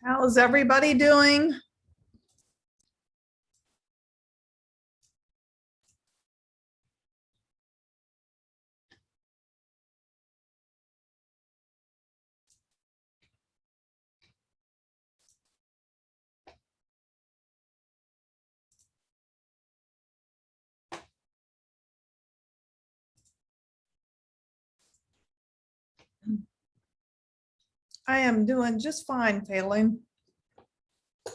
How's everybody doing? I am doing just fine, Phelan. I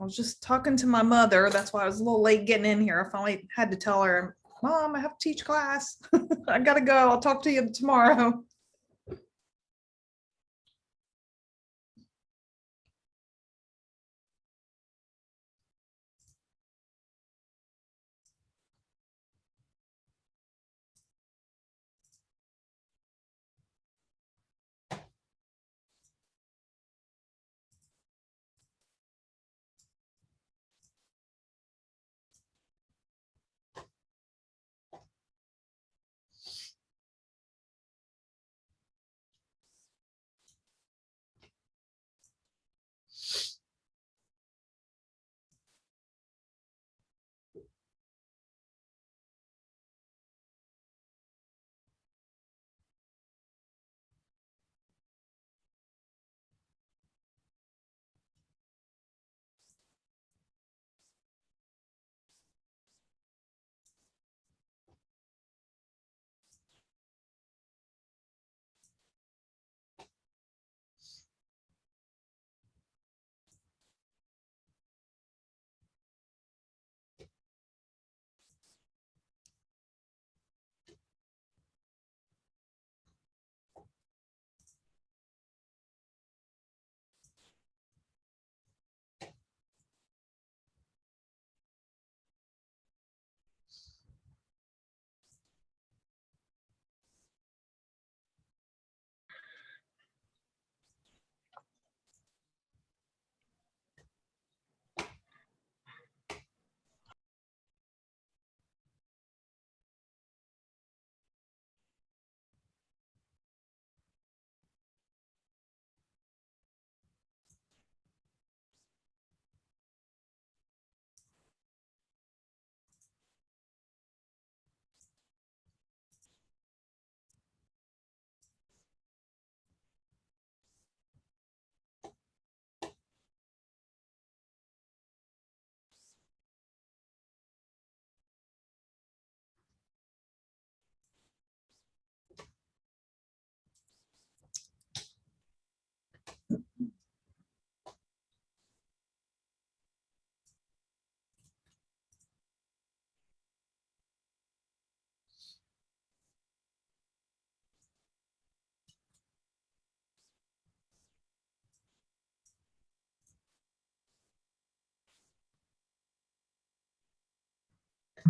was just talking to my mother. That's why I was a little late getting in here. I finally had to tell her, Mom, I have to teach class. I gotta go. I'll talk to you tomorrow.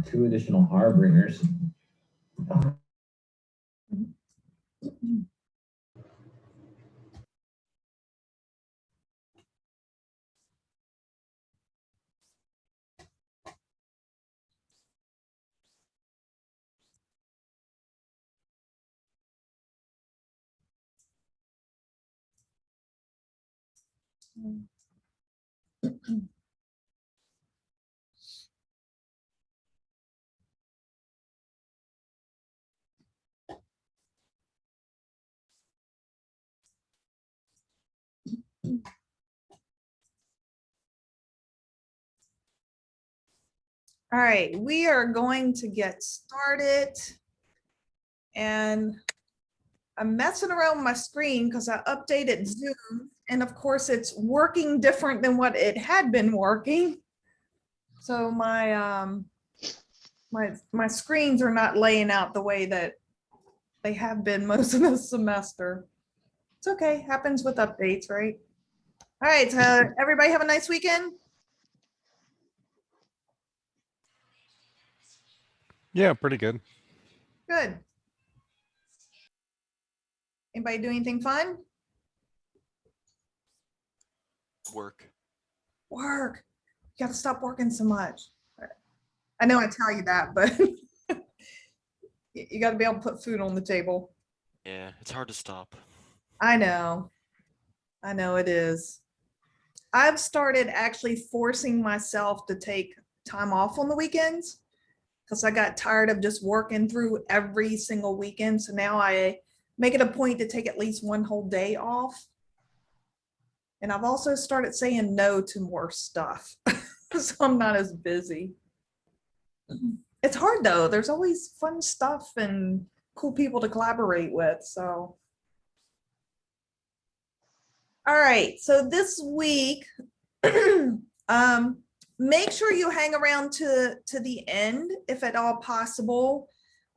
Two additional harbingers. All right, we are going to get started. And I'm messing around with my screen because I updated Zoom. And of course, it's working different than what it had been working. So my screens are not laying out the way that they have been most of the semester. It's okay, happens with updates, right? All right, so everybody have a nice weekend. Yeah, pretty good. Good. Anybody do anything fun? Work. Work. You gotta stop working so much. I know I tell you that, but You got to be able to put food on the table. Yeah, it's hard to stop. I know it is. I've started actually forcing myself to take time off on the weekends because I got tired of just working through every single weekend. So now I make it a point to take at least one whole day off. And I've also started saying no to more stuff. So I'm not as busy. It's hard though. There's always fun stuff and cool people to collaborate with. So, all right. So this week, make sure you hang around to the end if at all possible.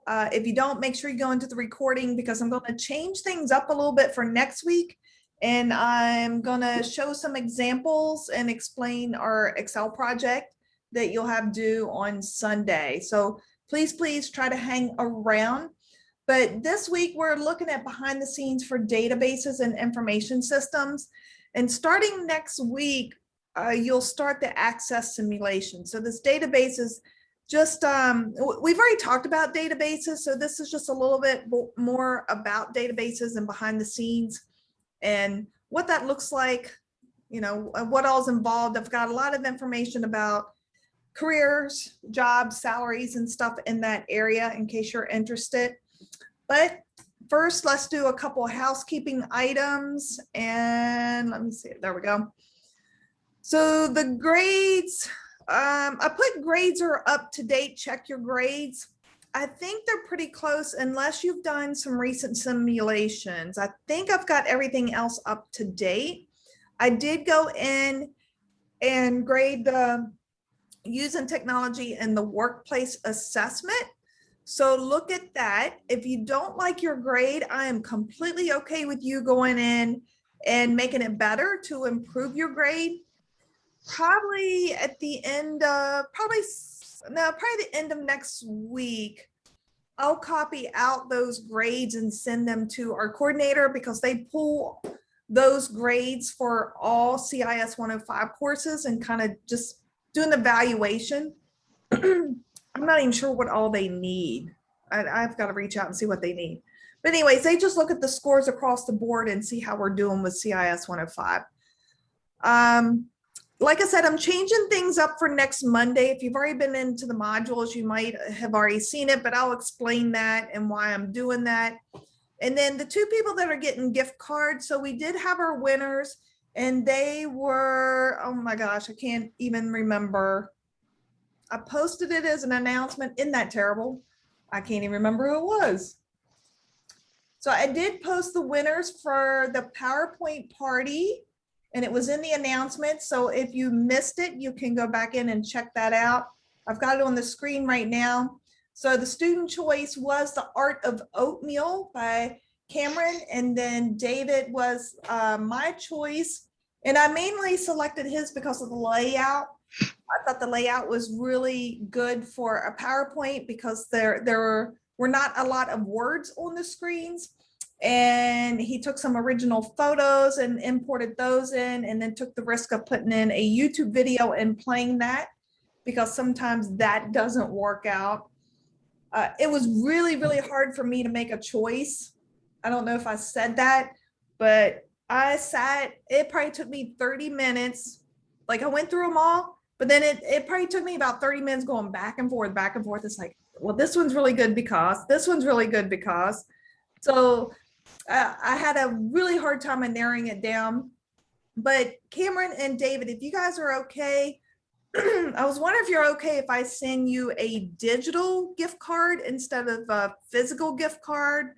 If you don't, make sure you go into the recording because I'm going to change things up a little bit for next week. And I'm going to show some examples and explain our Excel project that you'll have due on Sunday. So please try to hang around. But this week we're looking at behind the scenes for databases and information systems. And starting next week, you'll start the access simulation. So this database is just, we've already talked about databases. So this is just a little bit more about databases and behind the scenes and what that looks like, you know, what all's involved. I've got a lot of information about careers, jobs, salaries, and stuff in that area in case you're interested. But first, let's do a couple of housekeeping items. And let me see, there we go. So the grades, I put grades are up to date, check your grades. I think they're pretty close unless you've done some recent simulations. I think I've got everything else up to date. I did go in and grade the using technology in the workplace assessment. So look at that. If you don't like your grade, I am completely okay with you going in and making it better to improve your grade. Probably at the end of, probably the end of next week, I'll copy out those grades and send them to our coordinator because they pull those grades for all CIS 105 courses and kind of just doing the evaluation. I'm not even sure what all they need. I've got to reach out and see what they need. But anyways, they just look at the scores across the board and see how we're doing with CIS 105. Like I said, I'm changing things up for next Monday. If you've already been into the modules, you might have already seen it, but I'll explain that and why I'm doing that. And then the two people that are getting gift cards. So we did have our winners and they were, oh my gosh, I can't even remember. I posted it as an announcement. Isn't that terrible? I can't even remember who it was. So I did post the winners for the PowerPoint party and it was in the announcement. So if you missed it, you can go back in and check that out. I've got it on the screen right now. So the student choice was The Art of Oatmeal by Cameron. And then David was my choice. And I mainly selected his because of the layout. I thought the layout was really good for a PowerPoint because there were not a lot of words on the screens. And he took some original photos and imported those in and then took the risk of putting in a YouTube video and playing that because sometimes that doesn't work out. It was really hard for me to make a choice. I don't know if I said that, but I sat, it probably took me 30 minutes. Like I went through them all, but then it probably took me about 30 minutes going back and forth. It's like, well, this one's really good because, this one's really good because. So I had a really hard time in narrowing it down. But Cameron and David, if you guys are okay, I was wondering if you're okay if I send you a digital gift card instead of a physical gift card.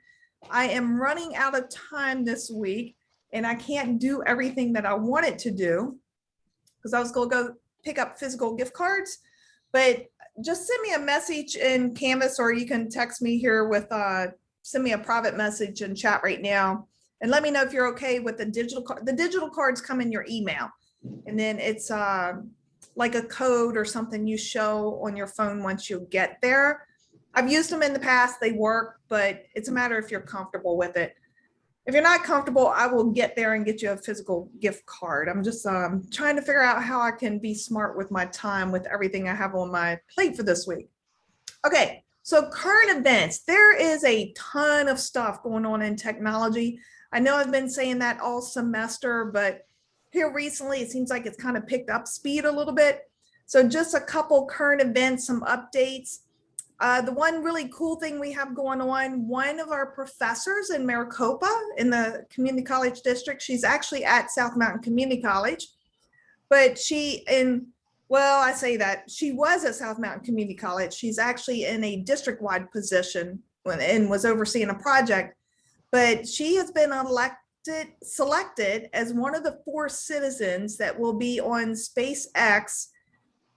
I am running out of time this week and I can't do everything that I wanted to do because I was going to go pick up physical gift cards. But just send me a message in Canvas or you can text me here with send me a private message in chat right now and let me know if you're okay with the digital card. The digital cards come in your email and then it's like a code or something you show on your phone once you get there. I've used them in the past, they work, but it's a matter if you're comfortable with it. If you're not comfortable, I will get there and get you a physical gift card. I'm just trying to figure out how I can be smart with my time with everything I have on my plate for this week. Okay, So current events, there is a ton of stuff going on in technology. I know I've been saying that all semester, but here recently, it seems like it's kind of picked up speed a little bit. So just a couple current events, some updates. The one really cool thing we have going on, one of our professors in Maricopa in the community college district, she's actually at South Mountain Community College, but well, I say that she was at South Mountain Community College. She's actually in a district-wide position and was overseeing a project, but she has been selected as one of the 4 citizens that will be on SpaceX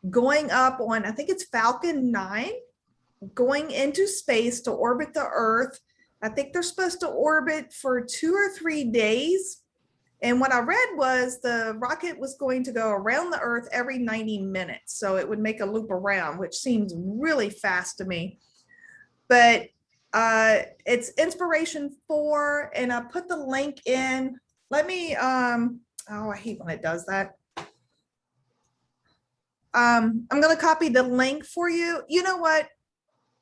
going up on, I think it's Falcon 9, going into space to orbit the Earth. I think they're supposed to orbit for 2 or 3 days. And what I read was the rocket was going to go around the Earth every 90 minutes. So it would make a loop around, which seems really fast to me. But it's Inspiration 4, and I put the link in. Let me, oh, I hate when it does that. I'm going to copy the link for you. You know what?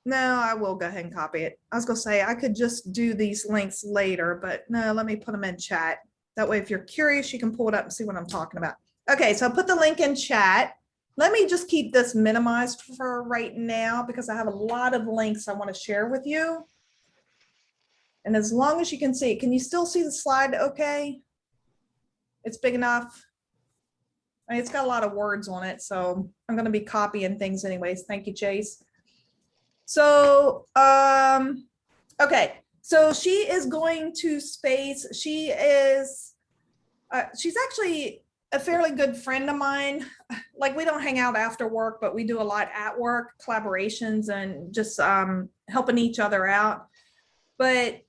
No, I will go ahead and copy it. I was going to say I could just do these links later, but no, let me put them in chat. That way, if you're curious, you can pull it up and see what I'm talking about. Okay, so I put the link in chat. Let me just keep this minimized for right now because I have a lot of links I want to share with you. And as long as you can see, can you still see the slide okay? It's big enough. I mean, it's got a lot of words on it, so I'm going to be copying things anyways. Thank you, Chase. So, okay. So she is going to space. She is, she's actually a fairly good friend of mine. Like, we don't hang out after work, but we do a lot at work, collaborations and just helping each other out. But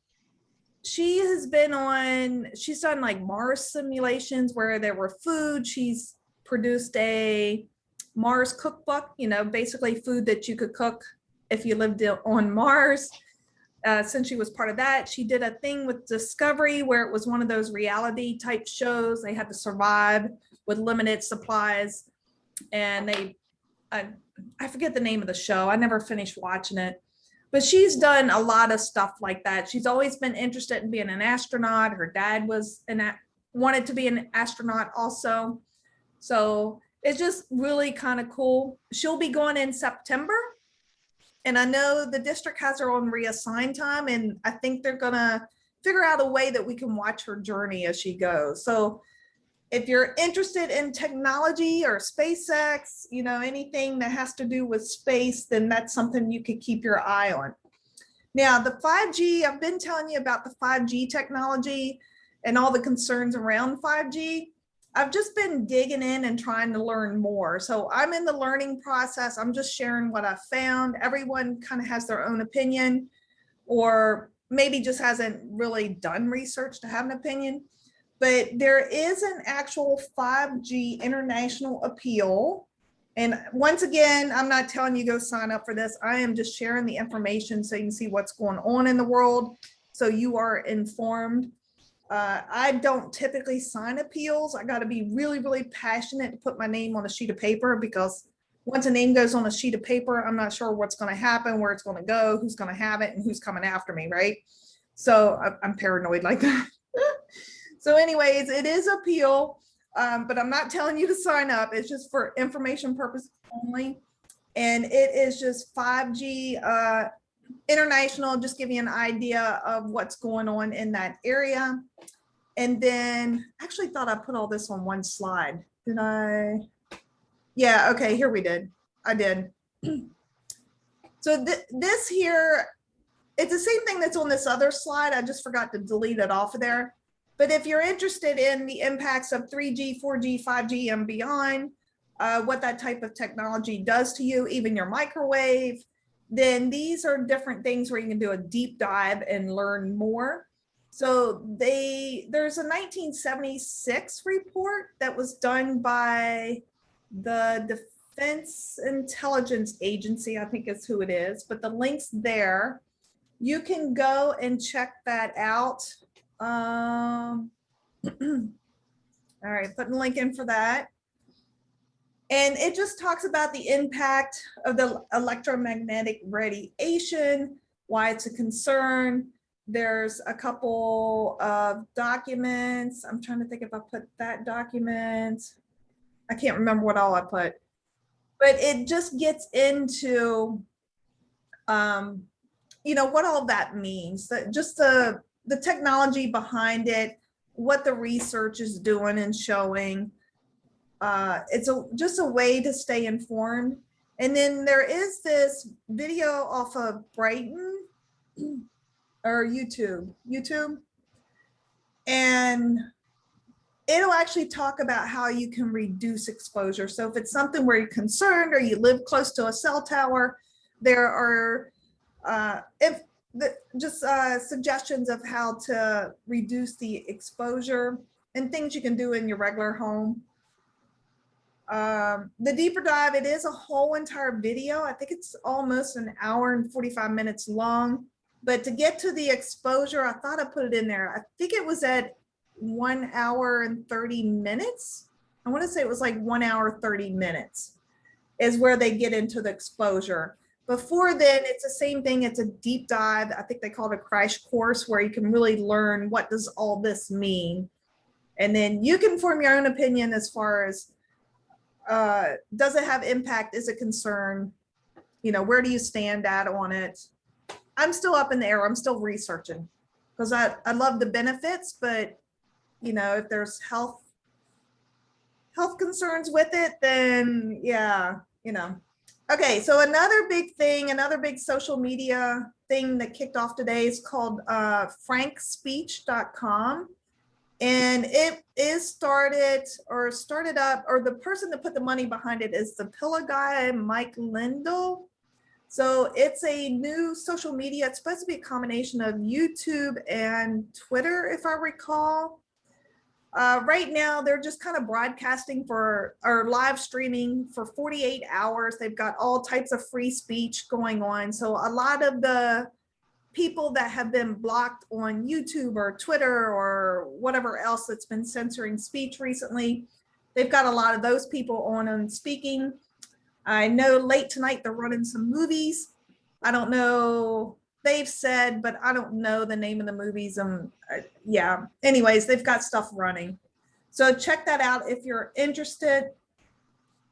she has been on, she's done like Mars simulations where there were food. She's produced a Mars cookbook, you know, basically food that you could cook if you lived on Mars. Since she was part of that, she did a thing with Discovery where it was one of those reality type shows. They had to survive with limited supplies, and I forget the name of the show. I never finished watching it, but she's done a lot of stuff like that. She's always been interested in being an astronaut. Her dad was wanted to be an astronaut also. So it's just really kind of cool. She'll be going in September. And I know the district has her on reassigned time, and I think they're gonna figure out a way that we can watch her journey as she goes. So if you're interested in technology or SpaceX, you know, anything that has to do with space, then that's something you could keep your eye on. Now, the 5G, I've been telling you about the 5G technology and all the concerns around 5G. I've just been digging in and trying to learn more. So I'm in the learning process. I'm just sharing what I found. Everyone kind of has their own opinion, or maybe just hasn't really done research to have an opinion. But there is an actual 5G international appeal. And once again, I'm not telling you go sign up for this. I am just sharing the information so you can see what's going on in the world, so you are informed. I don't typically sign appeals. I got to be really, really passionate to put my name on a sheet of paper, because once a name goes on a sheet of paper, I'm not sure what's going to happen, where it's going to go, who's going to have it, and who's coming after me, right? So I'm paranoid like that. So anyways, it is appeal, but I'm not telling you to sign up. It's just for information purposes only. And it is just 5G international, just give you an idea of what's going on in that area. And then I actually thought I put all this on one slide. Did I? Yeah, okay, here we did. I did. So this here, it's the same thing that's on this other slide. I just forgot to delete it off of there. But if you're interested in the impacts of 3G, 4G, 5G, and beyond, what that type of technology does to you, even your microwave, then these are different things where you can do a deep dive and learn more. So there's a 1976 report that was done by the Defense Intelligence Agency, I think is who it is, but the link's there. You can go and check that out. All right, putting a link in for that. And it just talks about the impact of the electromagnetic radiation, why it's a concern. There's a couple of documents. I'm trying to think if I put that document. I can't remember what all I put, but it just gets into, what all that means, that just the technology behind it, what the research is doing and showing. It's just a way to stay informed. And then there is this video off of Brighton or YouTube, and it'll actually talk about how you can reduce exposure. So if it's something where you're concerned or you live close to a cell tower, there are suggestions of how to reduce the exposure and things you can do in your regular home. The deeper dive, it is a whole entire video. I think it's almost an hour and 45 minutes long. But to get to the exposure, I thought I put it in there. I think it was at 1 hour and 30 minutes. I want to say it was like 1 hour, 30 minutes is where they get into the exposure. Before then, it's the same thing. It's a deep dive. I think they call it a crash course where you can really learn what does all this mean. And then you can form your own opinion as far as does it have impact? Is it concern? Where do you stand at on it? I'm still up in the air. I'm still researching because I love the benefits, but if there's health concerns with it, then yeah, Okay, so another big thing, another big social media thing that kicked off today is called frankspeech.com. And it is started up, or the person that put the money behind it is the pillow guy, Mike Lindell. So it's a new social media. It's supposed to be a combination of YouTube and Twitter, if I recall. Right now, they're just kind of broadcasting or live streaming for 48 hours. They've got all types of free speech going on. So a lot of the people that have been blocked on YouTube or Twitter or whatever else that's been censoring speech recently, they've got a lot of those people on and speaking. I know late tonight they're running some movies. I don't know, they've said, but I don't know the name of the movies. Yeah, anyways, they've got stuff running. So check that out if you're interested.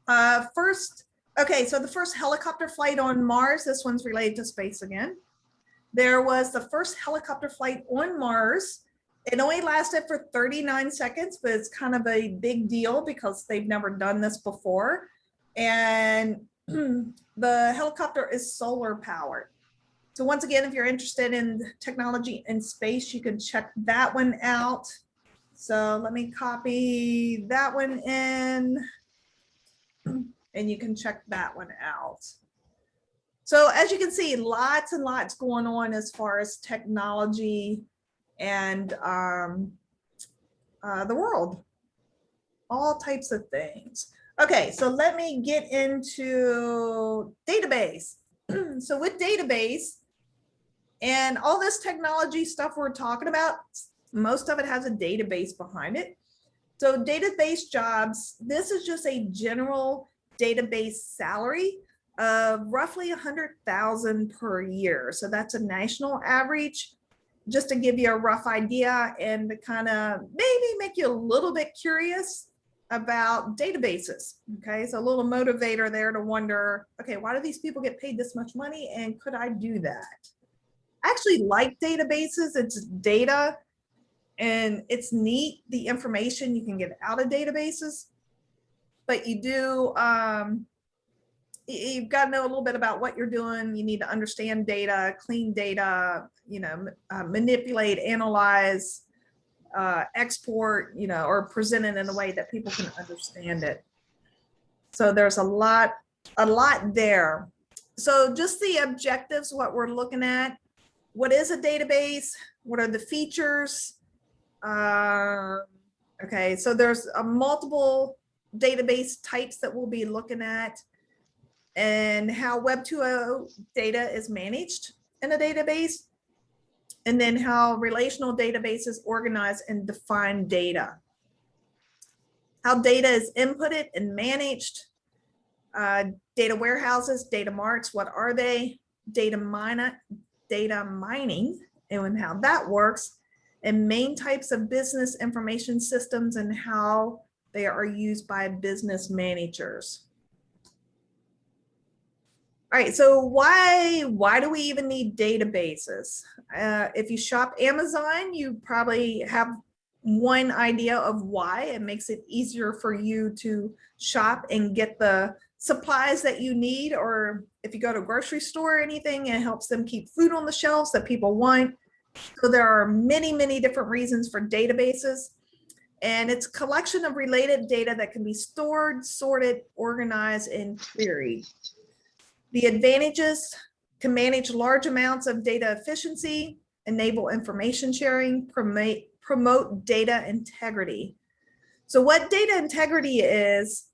Okay, so the first helicopter flight on Mars, this one's related to space again. There was the first helicopter flight on Mars. It only lasted for 39 seconds, but it's kind of a big deal because they've never done this before. And the helicopter is solar powered. So once again, if you're interested in technology and space, you can check that one out. So let me copy that one in, and you can check that one out. So as you can see, lots and lots going on as far as technology and the world, all types of things. Okay, so let me get into database. So with database and all this technology stuff we're talking about, most of it has a database behind it. So database jobs, this is just a general database salary of roughly 100,000 per year. So that's a national average, just to give you a rough idea and to kind of maybe make you a little bit curious about databases. Okay, so a little motivator there to wonder, okay, why do these people get paid this much money and could I do that? I actually like databases. It's data and it's neat, the information you can get out of databases, but you do, you've got to know a little bit about what you're doing. You need to understand data, clean data, manipulate, analyze, export, or present it in a way that people can understand it. So there's a lot there. So just the objectives, what we're looking at, what is a database? What are the features? Okay, so there's multiple database types that we'll be looking at, and how Web 2.0 data is managed in a database, and then how relational databases organize and define data, how data is inputted and managed, Data warehouses, data marts, what are they? Data mining and how that works, and main types of business information systems and how they are used by business managers. All right, so why do we even need databases? If you shop Amazon, you probably have one idea of why. It makes it easier for you to shop and get the supplies that you need, or if you go to a grocery store or anything, it helps them keep food on the shelves that people want. So there are many, many different reasons for databases, and it's a collection of related data that can be stored, sorted, organized, and queried. The advantages can manage large amounts of data efficiency, enable information sharing, promote data integrity. So what data integrity is,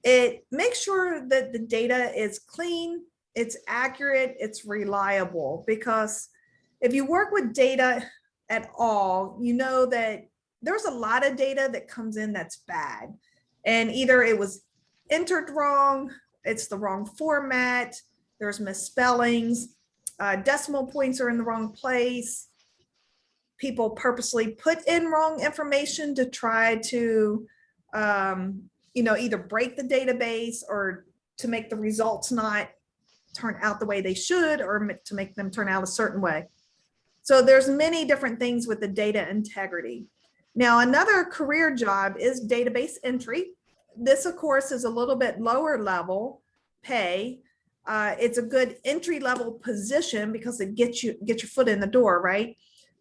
it makes sure that the data is clean, it's accurate, it's reliable, because if you work with data at all, you know that there's a lot of data that comes in that's bad, and either it was entered wrong, it's the wrong format, there's misspellings, decimal points are in the wrong place, people purposely put in wrong information to try to either break the database or to make the results not turn out the way they should, or to make them turn out a certain way. So there's many different things with the data integrity. Now, another career job is database entry. This, of course, is a little bit lower level pay. It's a good entry level position because it gets your foot in the door, right?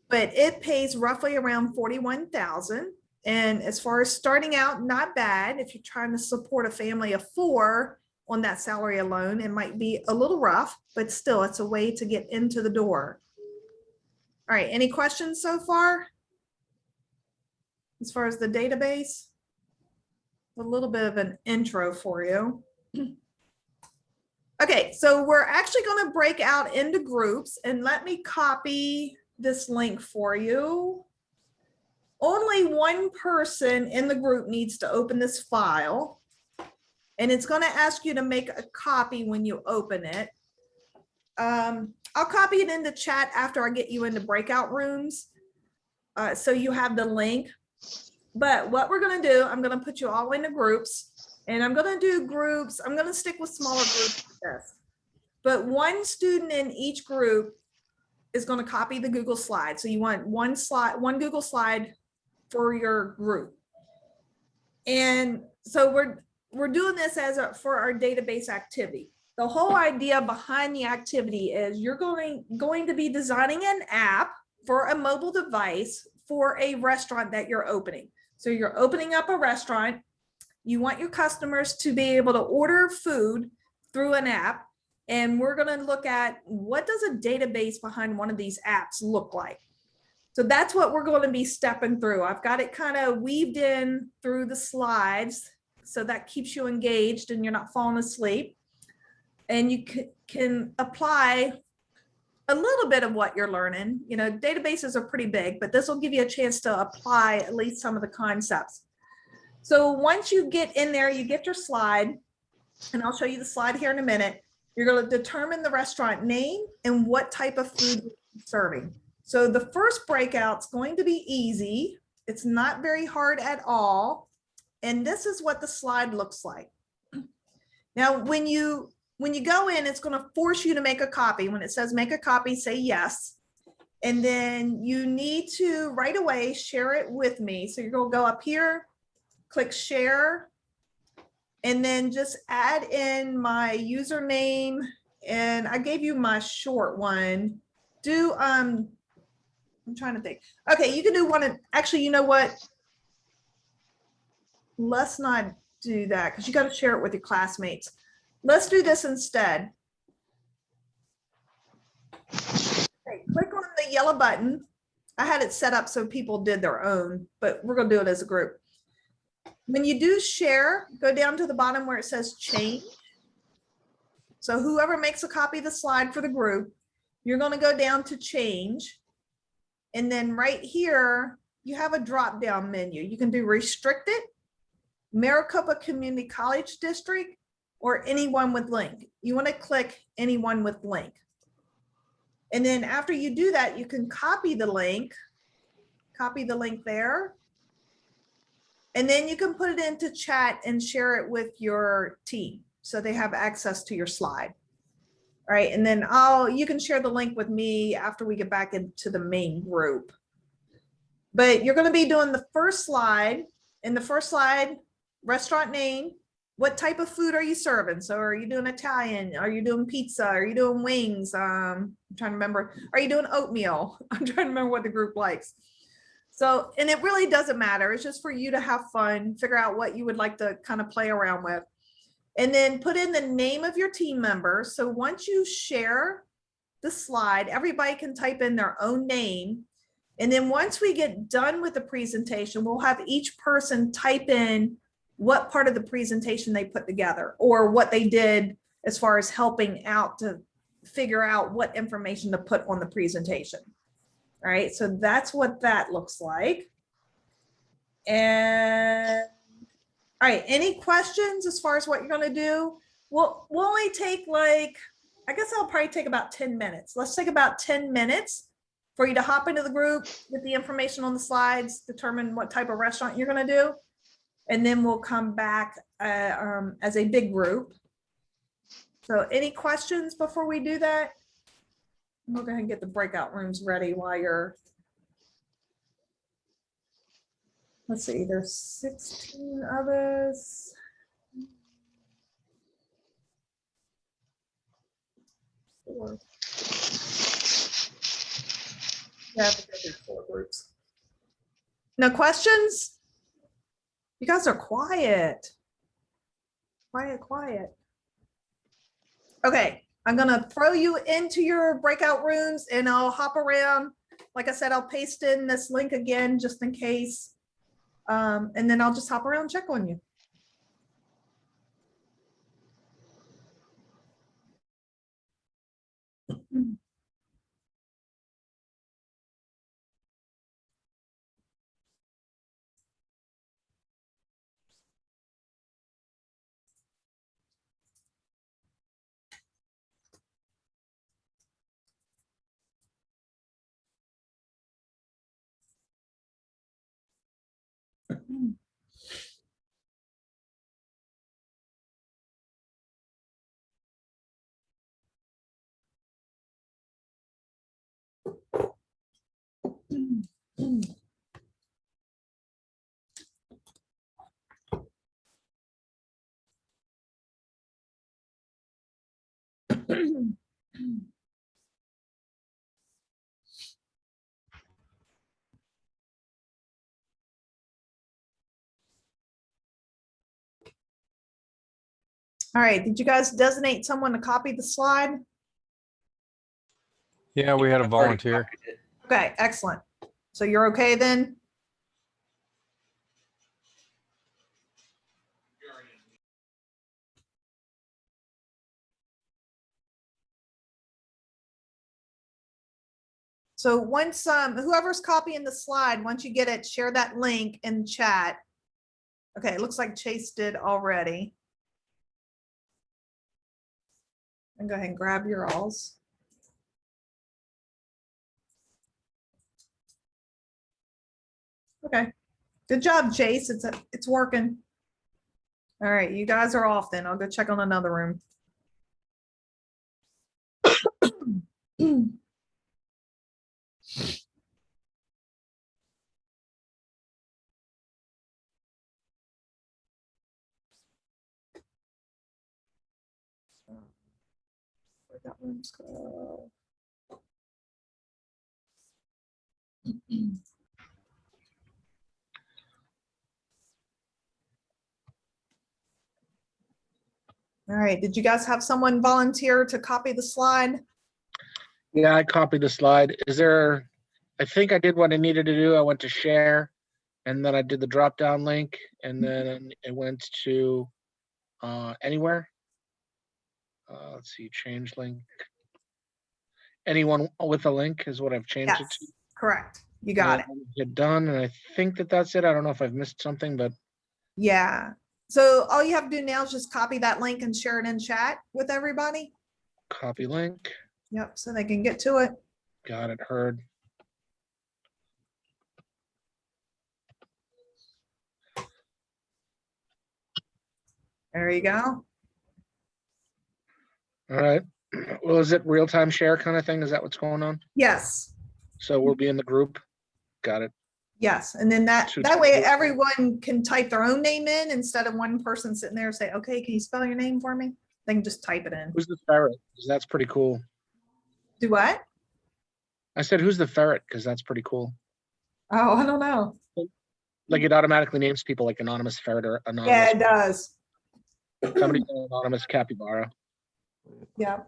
But it pays roughly around $41,000. And as far as starting out, not bad. If you're trying to support a family of 4 on that salary alone, it might be a little rough, but still it's a way to get into the door. All right, any questions so far? As far as the database? A little bit of an intro for you. Okay, so we're actually going to break out into groups, and let me copy this link for you. Only one person in the group needs to open this file, and it's going to ask you to make a copy when you open it. I'll copy it in the chat after I get you into breakout rooms, so you have the link. But what we're going to do, I'm going to put you all into groups, and I'm going to do groups. I'm going to stick with smaller groups like this. But one student in each group is going to copy the Google slide. So you want one Google slide for your group. And so we're doing this for our database activity. The whole idea behind the activity is you're going to be designing an app for a mobile device for a restaurant that you're opening. So you're opening up a restaurant. You want your customers to be able to order food through an app. And we're going to look at what does a database behind one of these apps look like. So that's what we're going to be stepping through. I've got it kind of weaved in through the slides, so that keeps you engaged and you're not falling asleep. And you can apply a little bit of what you're learning. You know, databases are pretty big, but this will give you a chance to apply at least some of the concepts. So once you get in there, you get your slide, and I'll show you the slide here in a minute. You're going to determine the restaurant name and what type of food you're serving. So the first breakout's going to be easy. It's not very hard at all. And this is what the slide looks like. Now, when you go in, it's going to force you to make a copy. When it says make a copy, say yes. And then you need to right away share it with me. So you're going to go up here, click share, and then just add in my username. And I gave you my short one. I'm trying to think. Okay, you can do one. Actually, you know what? Let's not do that because you got to share it with your classmates. Let's do this instead. Okay, click on the yellow button. I had it set up so people did their own, but we're going to do it as a group. When you do share, go down to the bottom where it says change. So whoever makes a copy of the slide for the group, you're going to go down to change. And then right here, you have a drop-down menu. You can do restricted, Maricopa Community College District, or anyone with link. You want to click anyone with link. And then after you do that, you can copy the link there. And then you can put it into chat and share it with your team so they have access to your slide. All right, and then you can share the link with me after we get back into the main group. But you're going to be doing the first slide. In the first slide, restaurant name, what type of food are you serving? So are you doing Italian? Are you doing pizza? Are you doing wings? I'm trying to remember. Are you doing oatmeal? I'm trying to remember what the group likes. So, and it really doesn't matter. It's just for you to have fun, figure out what you would like to kind of play around with. And then put in the name of your team member. So once you share the slide, everybody can type in their own name. And then once we get done with the presentation, we'll have each person type in what part of the presentation they put together or what they did as far as helping out to figure out what information to put on the presentation. All right, so that's what that looks like. And all right, any questions as far as what you're going to do? We'll only take I guess I'll probably take about 10 minutes. Let's take about 10 minutes for you to hop into the group, get the information on the slides, determine what type of restaurant you're going to do. And then we'll come back as a big group. So any questions before we do that? We'll go ahead and get the breakout rooms ready while you're, let's see, there's 16 of us. Four. Yeah, I think I did 4 groups. No questions? You guys are quiet. Quiet. Okay, I'm gonna throw you into your breakout rooms and I'll hop around. Like I said, I'll paste in this link again just in case. And then I'll just hop around and check on you. All right, did you guys designate someone to copy the slide? Yeah, we had a volunteer. Okay, excellent. So you're okay then? So once whoever's copying the slide, once you get it, share that link in chat. Okay, it looks like Chase did already. And go ahead and grab your alls. Okay, good job, Chase. It's working. All right, you guys are off then. I'll go check on another room. Where'd that rooms go? All right, did you guys have someone volunteer to copy the slide? Yeah, I copied the slide. I think I did what I needed to do. I went to share and then I did the drop down link and then it went to anywhere. Let's see, change link. Anyone with a link is what I've changed it to. Yes, correct. You got it. Hit done, and I think that's it. I don't know if I've missed something, but Yeah. So all you have to do now is just copy that link and share it in chat with everybody. Copy link. Yep, so they can get to it. Got it, heard. There you go. All right. Well, is it real-time share kind of thing? Is that what's going on? Yes, So we'll be in the group. Got it. yes. And then that Should- way everyone can type their own name in instead of one person sitting there say, okay, can you spell your name for me? They can just type it in. Who's the ferret? 'Cause that's pretty cool. Do what? I said, who's the ferret? Because that's pretty cool. Oh, I don't know. Like it automatically names people like anonymous ferret or Yeah, anonymous. it does. Somebody's an anonymous capybara. Yeah.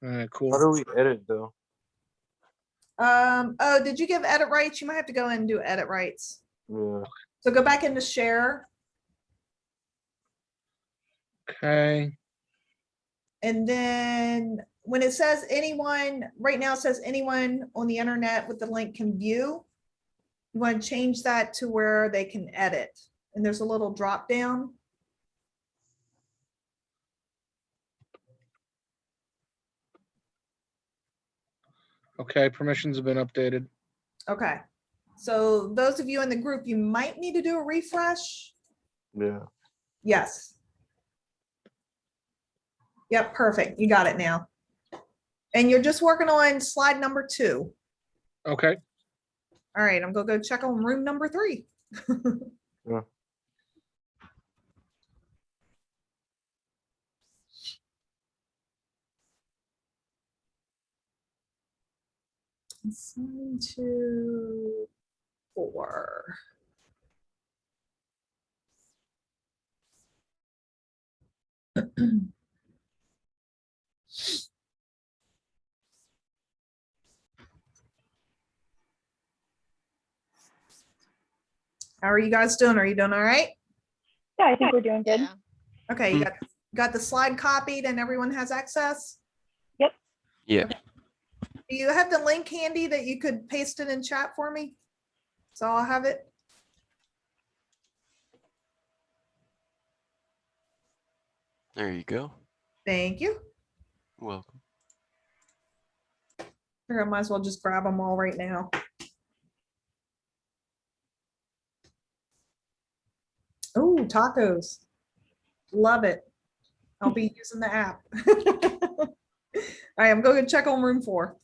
All right, How cool. do we edit though? Oh, did you give edit rights? You might have to go in and do edit rights. Yeah. So go back into share Okay. and then when it says anyone, right now it says anyone on the internet with the link can view. You want to change that to where they can edit. And there's a little drop down. Okay, permissions have been updated. Okay. So those of you in the group, you might need to do a refresh. Yeah. Yes. Yep, perfect. You got it now. And you're just working on slide number 2. Okay. All right, I'm gonna go check on room number 3. Yeah. Assign to 4. How are you guys doing? Are you doing all right? Yeah, I think we're doing good. Yeah. Okay, you got the slide copied and everyone has access? Yeah. Do you have the link handy that you could paste it in chat for me? So I'll have it. There you go. Thank you. Welcome. Here, I might as well just grab them all right now. Oh, tacos. Love it. I'll be using the app. All right, I'm going to check on room 4.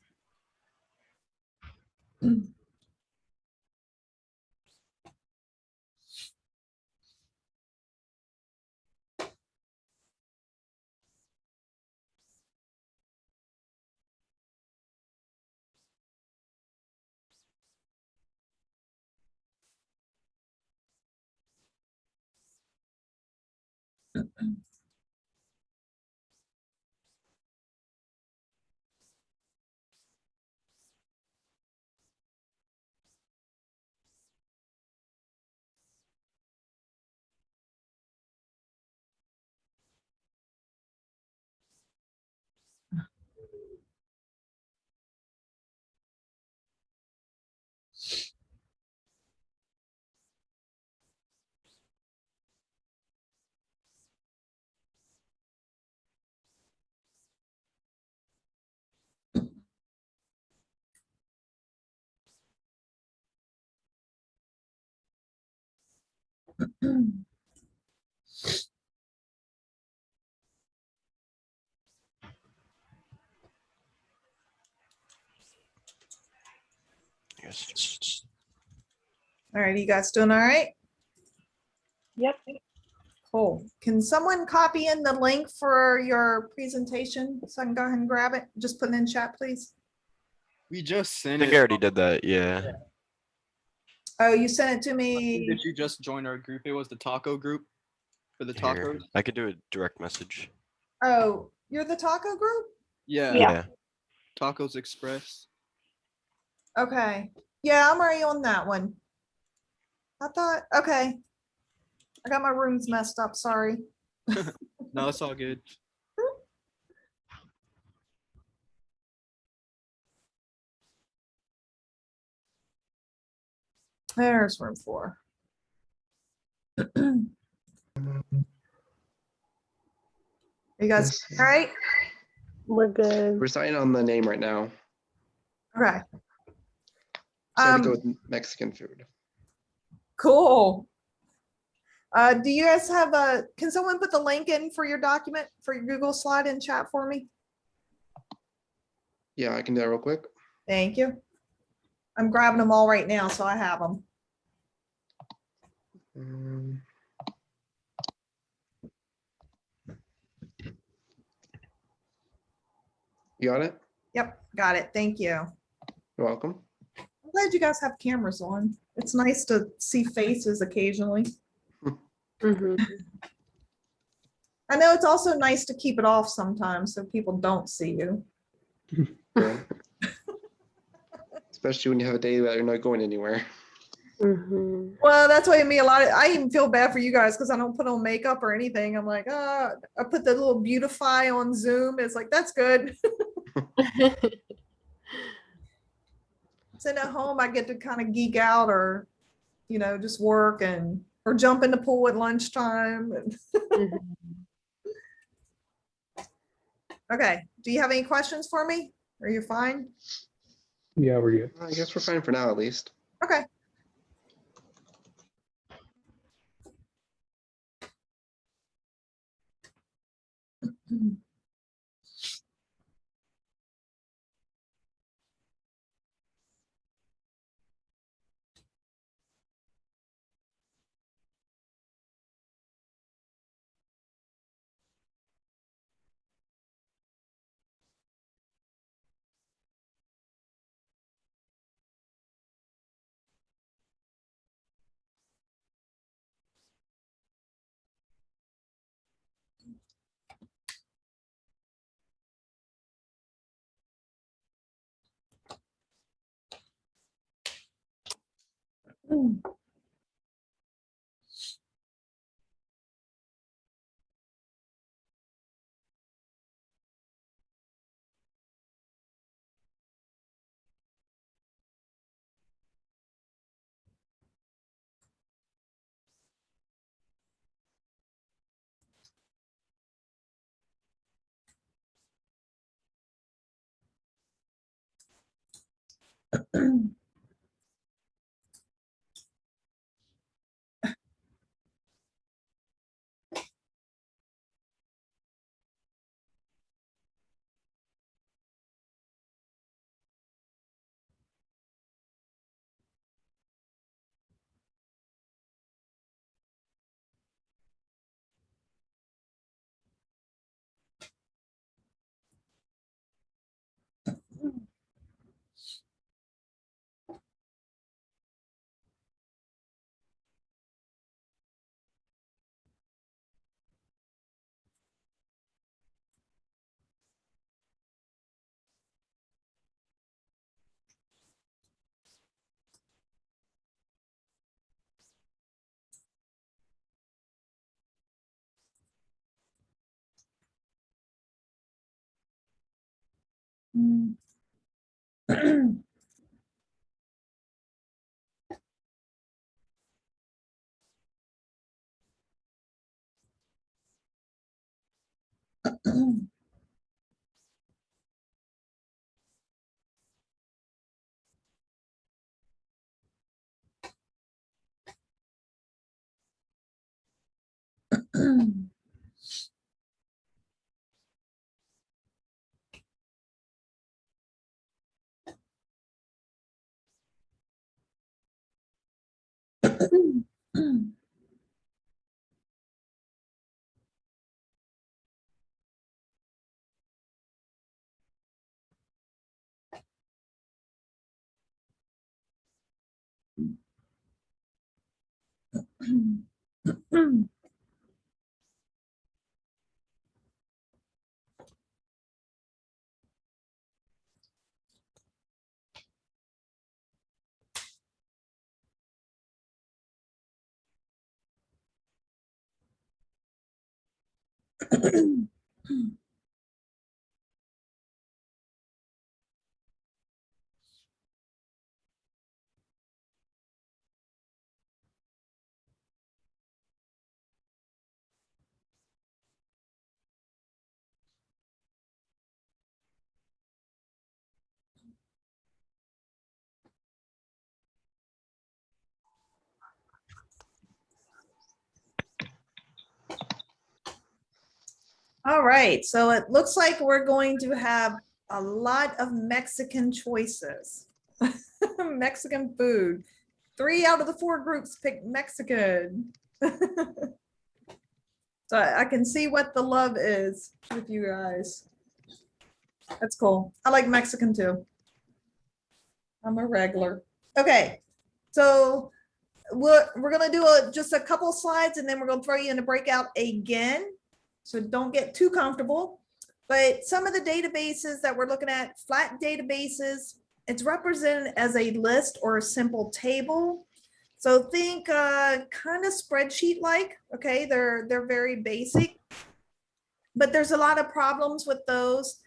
Yes. All right, you guys doing all right? Yep. Cool. Can someone copy in the link for your presentation so I can go ahead and grab it? Just put it in chat, please. We just I sent think it. I already did that. Yeah. Oh, you sent it to I think me. that you just joined our group. It was the taco group for the Here, tacos. I could do a direct message. Oh, you're the taco group? Yeah, Yeah. Tacos Express. Okay. Yeah, I'm already on that one. I thought, okay. I got my rooms messed up, sorry. No, it's all good. There's room 4. You guys, Let's see. all right? We're good. We're starting on the name right now. Okay. So we go with Mexican food. Cool. Do you guys have can someone put the link in for your document, for your Google slide in chat for me? Yeah, I can do that real quick. Thank you. I'm grabbing them all right now, so I have them. You got it? Yep, got it. Thank you. You're welcome. I'm glad you guys have cameras on. It's nice to see faces occasionally. Mhm. I know it's also nice to keep it off sometimes so people don't see you. Yeah. Especially when you have a day that you're not going anywhere. Mhm. Well, that's why me a lot. I even feel bad for you guys because I don't put on makeup or anything. I'm like, I put the little beautify on Zoom. It's like, that's good. Sitting at home, I get to kind of geek out or, just work or jump in the pool at lunchtime. Mhm. Okay. Do you have any questions for me? Are you fine? Yeah, we're good. I guess we're fine for now, at least. Okay. All right, so it looks like we're going to have a lot of Mexican choices. Mexican food. 3 out of the 4 groups picked Mexican. So I can see what the love is with you guys. That's cool. I like Mexican too. I'm a regular. Okay, so we're gonna do just a couple slides and then we're gonna throw you in a breakout again. So don't get too comfortable. But some of the databases that we're looking at, flat databases, it's represented as a list or a simple table. So think kind of spreadsheet-like, okay? They're very basic, but there's a lot of problems with those.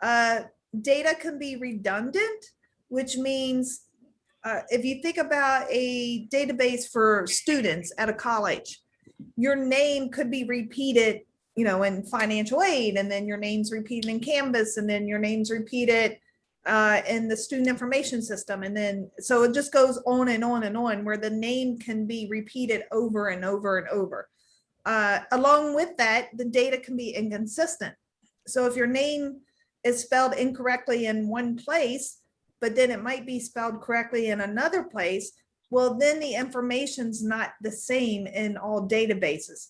Data can be redundant, which means if you think about a database for students at a college, your name could be repeated, you know, in financial aid, and then your name's repeated in Canvas, and then your name's repeated in the student information system. And then, so it just goes on and on and on, where the name can be repeated over and over and over. Along with that, the data can be inconsistent. So if your name is spelled incorrectly in one place, but then it might be spelled correctly in another place, well, then the information's not the same in all databases.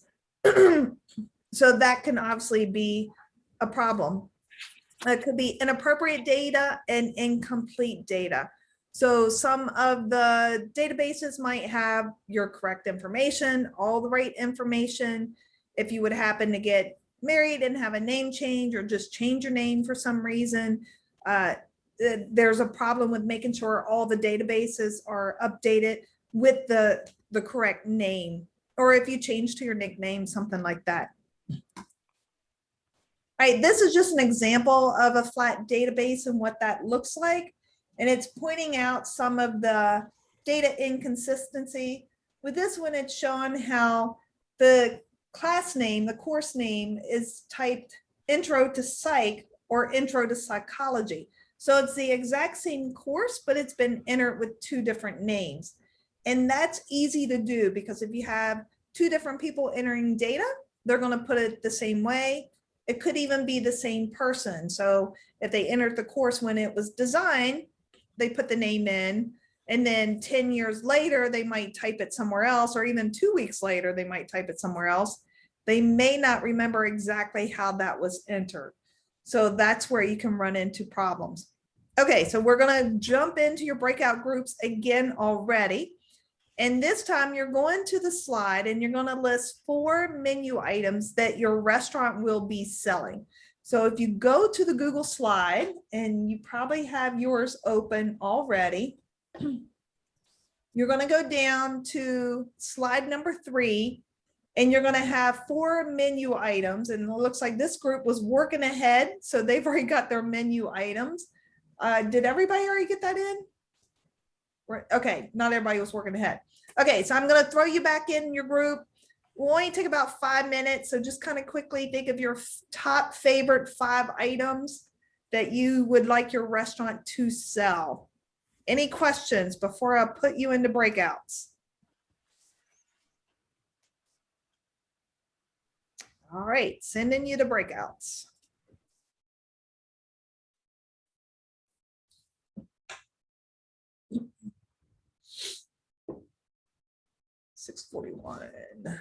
So that can obviously be a problem. It could be inappropriate data and incomplete data. So some of the databases might have your correct information, all the right information. If you would happen to get married and have a name change or just change your name for some reason, there's a problem with making sure all the databases are updated with the correct name, or if you change to your nickname, something like that. All right, this is just an example of a flat database and what that looks like. And it's pointing out some of the data inconsistency. With this one, it's showing how the class name, the course name, is typed intro to psych or intro to psychology. So it's the exact same course, but it's been entered with 2 different names. And that's easy to do because if you have 2 different people entering data, they're going to put it the same way. It could even be the same person. So if they entered the course when it was designed, they put the name in, and then 10 years later, they might type it somewhere else, or even 2 weeks later, they might type it somewhere else. They may not remember exactly how that was entered. So that's where you can run into problems. Okay, so we're gonna jump into your breakout groups again already. And this time you're going to the slide and you're going to list 4 menu items that your restaurant will be selling. So if you go to the Google slide, and you probably have yours open already, you're going to go down to slide number 3, and you're going to have 4 menu items. And it looks like this group was working ahead, so they've already got their menu items. Did everybody already get that in? Okay, not everybody was working ahead. Okay, so I'm going to throw you back in your group. We'll only take about 5 minutes, so just kind of quickly think of your top favorite 5 items that you would like your restaurant to sell. Any questions before I put you into breakouts? All right, sending you to breakouts. $6:41.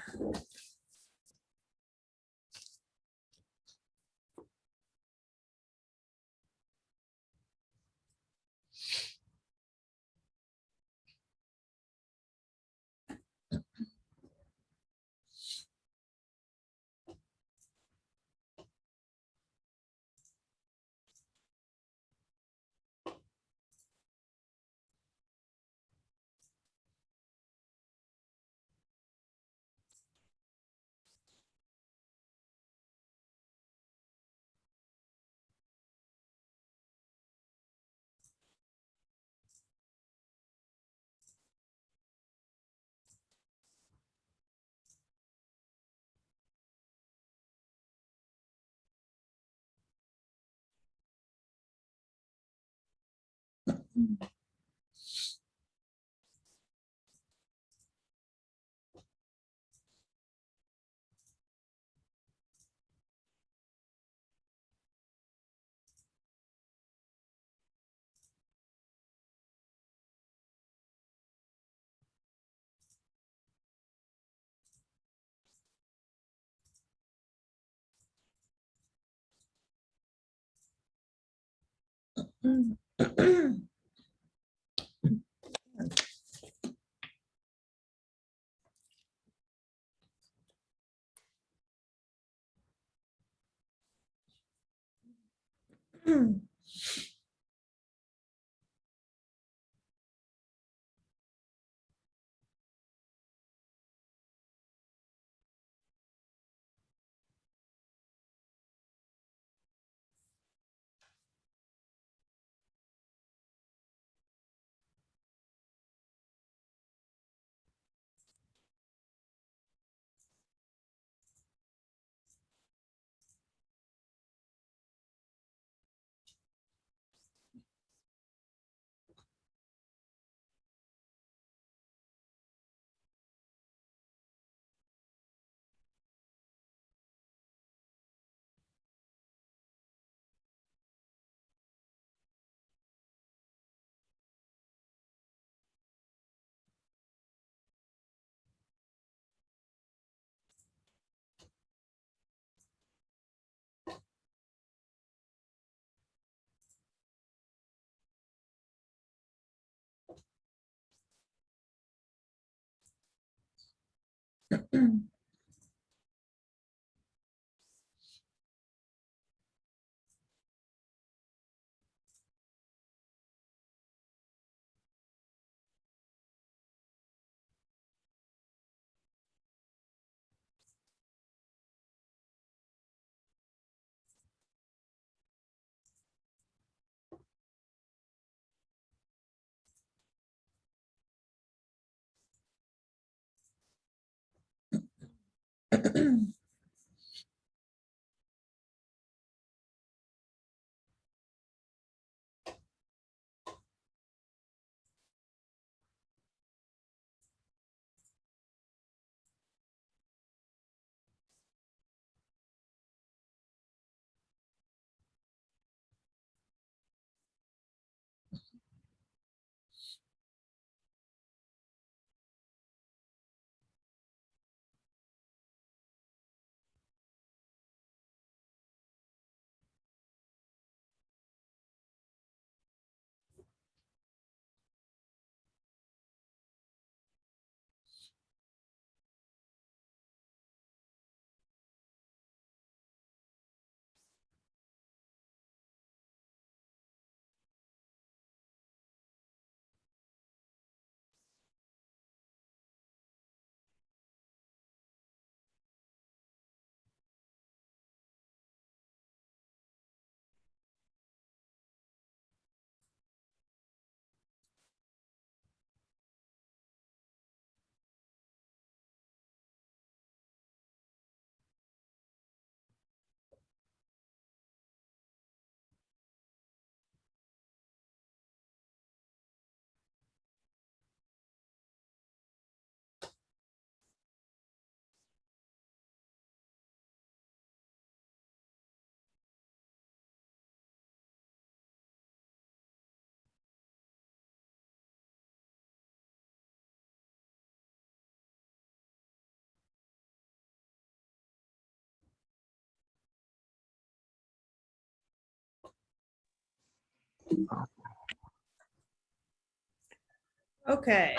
Okay,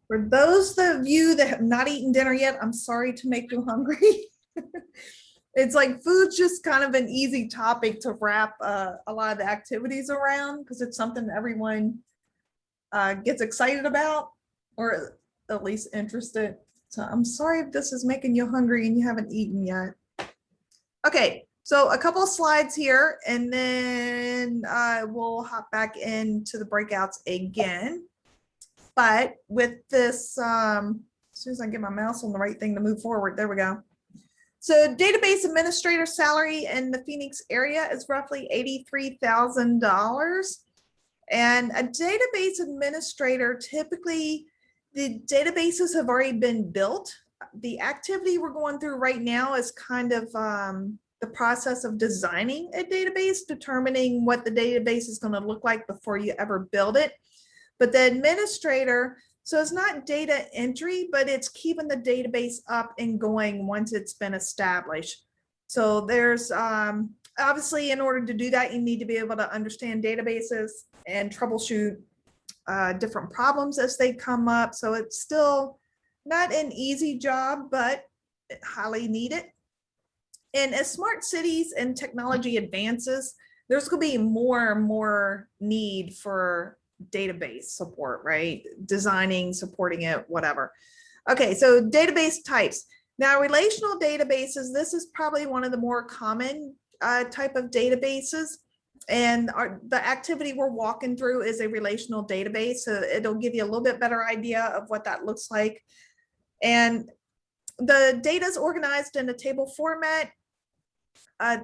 for those of you that have not eaten dinner yet, I'm sorry to make you hungry. It's like food's just kind of an easy topic to wrap a lot of the activities around because it's something everyone gets excited about or at least interested. So I'm sorry if this is making you hungry and you haven't eaten yet. Okay, so a couple of slides here and then we'll hop back into the breakouts again. But with this, as soon as I get my mouse on the right thing to move forward, there we go. So database administrator salary in the Phoenix area is roughly $83,000. And a database administrator, typically the databases have already been built. The activity we're going through right now is kind of the process of designing a database, determining what the database is going to look like before you ever build it. But the administrator, so it's not data entry, but it's keeping the database up and going once it's been established. So there's Obviously, in order to do that, you need to be able to understand databases and troubleshoot different problems as they come up. So it's still not an easy job, but highly needed. And as smart cities and technology advances, there's going to be more and more need for database support, right? Designing, supporting it, whatever. Okay, so database types. Now, relational databases, this is probably one of the more common type of databases. And the activity we're walking through is a relational database. So it'll give you a little bit better idea of what that looks like. And the data is organized in a table format.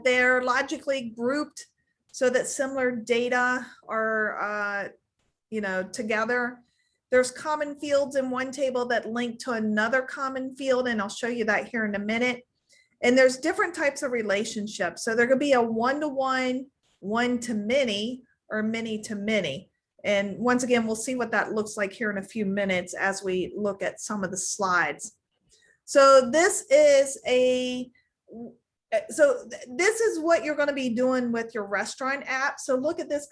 They're logically grouped so that similar data are, together. There's common fields in one table that link to another common field, and I'll show you that here in a minute. And there's different types of relationships. So there could be a one-to-one, one-to-many, or many-to-many. And once again, we'll see what that looks like here in a few minutes as we look at some of the slides. So this is what you're going to be doing with your restaurant app. So look at this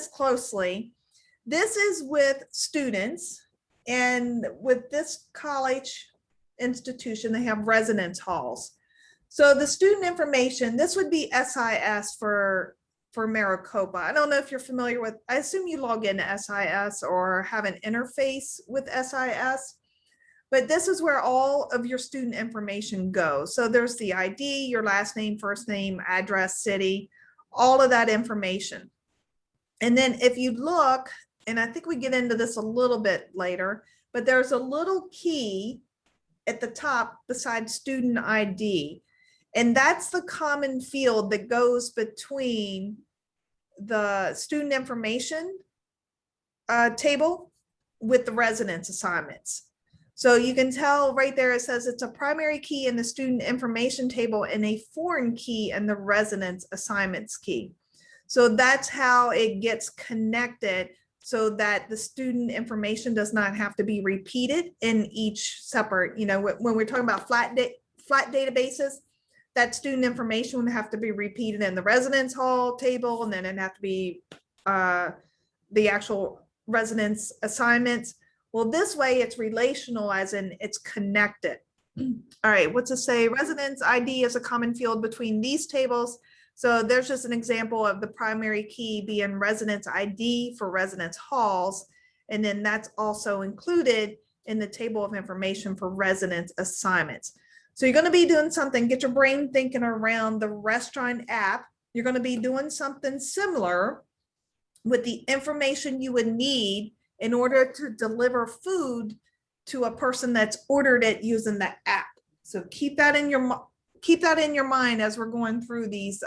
closely. This is with students, and with this college institution, they have residence halls. So the student information, this would be SIS for Maricopa. I don't know if you're familiar with, I assume you log into SIS or have an interface with SIS, but this is where all of your student information goes. So there's the ID, your last name, first name, address, city, all of that information. And then if you look, and I think we get into this a little bit later, but there's a little key at the top beside student ID. And that's the common field that goes between the student information table with the residence assignments. So you can tell right there, it says it's a primary key in the student information table and a foreign key in the residence assignments key. So that's how it gets connected, so that the student information does not have to be repeated in each separate, when we're talking about flat databases, that student information would have to be repeated in the residence hall table, and then it'd have to be the actual residence assignments. Well, this way it's relational, as in it's connected. All right, what's it say? Residence ID is a common field between these tables. So there's just an example of the primary key being residence ID for residence halls. And then that's also included in the table of information for residence assignments. So you're going to be doing something, get your brain thinking around the restaurant app. You're going to be doing something similar with the information you would need in order to deliver food to a person that's ordered it using the app. So keep that in your mind as we're going through these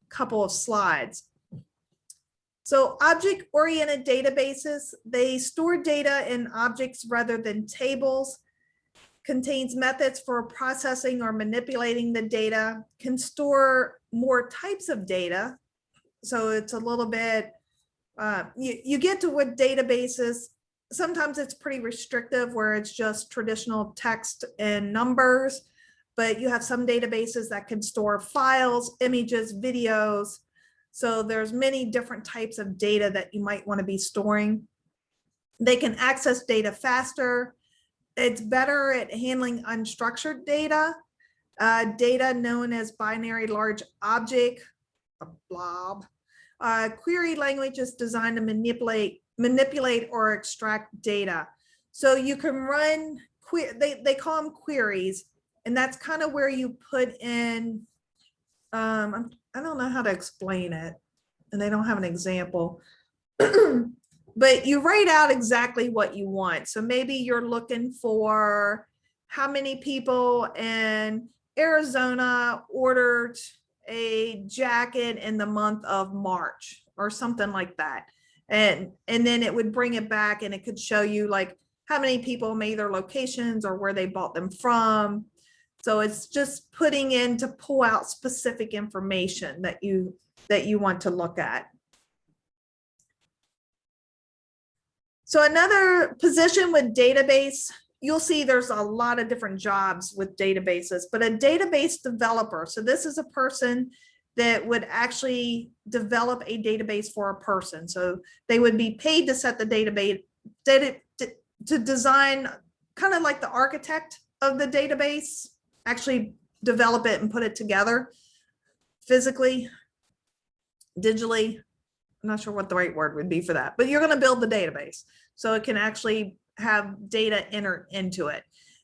couple of slides. So object-oriented databases, they store data in objects rather than tables, contains methods for processing or manipulating the data, can store more types of data. So it's a little bit, you get to what databases, sometimes it's pretty restrictive where it's just traditional text and numbers, but you have some databases that can store files, images, videos. So there's many different types of data that you might want to be storing. They can access data faster. It's better at handling unstructured data, data known as binary large object, a blob. Query language is designed to manipulate or extract data. So you can run, they call them queries, and that's kind of where you put in, I don't know how to explain it, and they don't have an example, but you write out exactly what you want. So maybe you're looking for how many people in Arizona ordered a jacket in the month of March or something like that. And then it would bring it back, and it could show you like how many people made their locations or where they bought them from. So it's just putting in to pull out specific information that you want to look at. So another position with database you'll see there's a lot of different jobs with databases, but a database developer. So this is a person that would actually develop a database for a person. So they would be paid to set the database, to design, kind of like the architect of the database, actually develop it and put it together physically, digitally. I'm not sure what the right word would be for that, but you're going to build the database so it can actually have data entered into it.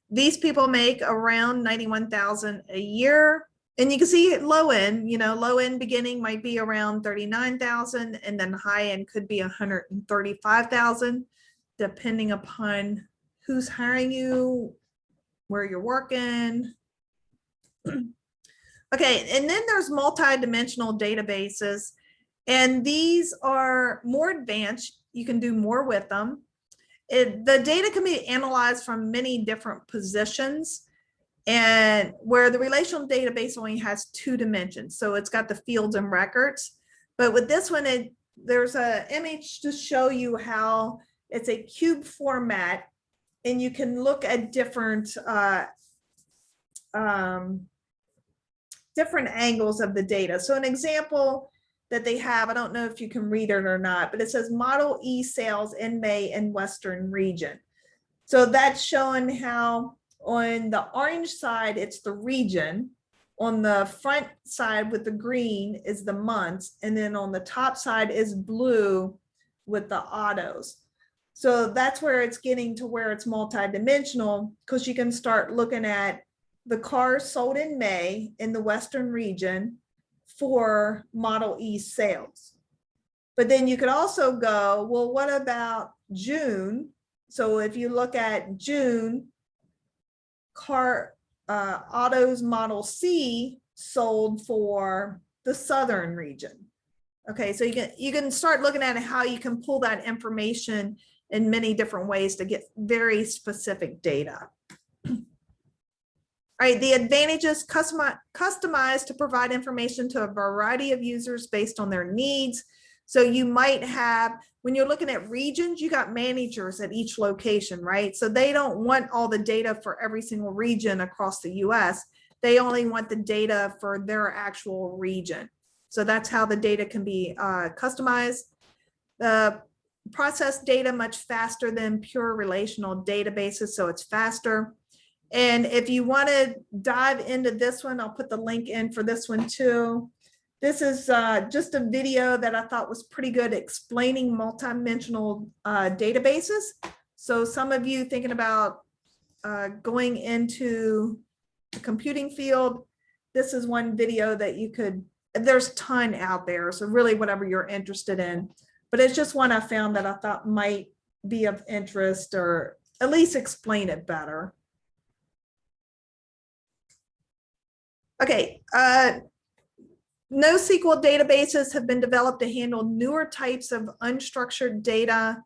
These people make around 91,000 a year. And you can see low end, low end beginning might be around 39,000, and then high end could be 135,000, depending upon who's hiring you, where you're working. Okay, and then there's multi-dimensional databases, and these are more advanced. You can do more with them. The data can be analyzed from many different positions, and where the relational database only has 2 dimensions. So it's got the fields and records. But with this one, there's an image to show you how it's a cube format, and you can look at different angles of the data. So an example that they have, I don't know if you can read it or not, but it says Model E sales in May in Western region. So that's showing how on the orange side, it's the region. On the front side with the green is the months. And then on the top side is blue with the autos. So that's where it's getting to where it's multidimensional, because you can start looking at the cars sold in May in the Western region for Model E sales. But then you could also go, well, what about June? So if you look at June, autos Model C sold for the Southern region. Okay, so you can start looking at how you can pull that information in many different ways to get very specific data. All right, the advantages: customized to provide information to a variety of users based on their needs. So you might have, when you're looking at regions, you got managers at each location, right? So they don't want all the data for every single region across the US. They only want the data for their actual region. So that's how the data can be customized. The process data much faster than pure relational databases, so it's faster. And if you want to dive into this one, I'll put the link in for this one too. This is just a video that I thought was pretty good explaining multidimensional databases. So some of you thinking about going into the computing field, this is one video that you could, there's a ton out there. So really whatever you're interested in, but it's just one I found that I thought might be of interest, or at least explain it better. Okay, NoSQL databases have been developed to handle newer types of unstructured data,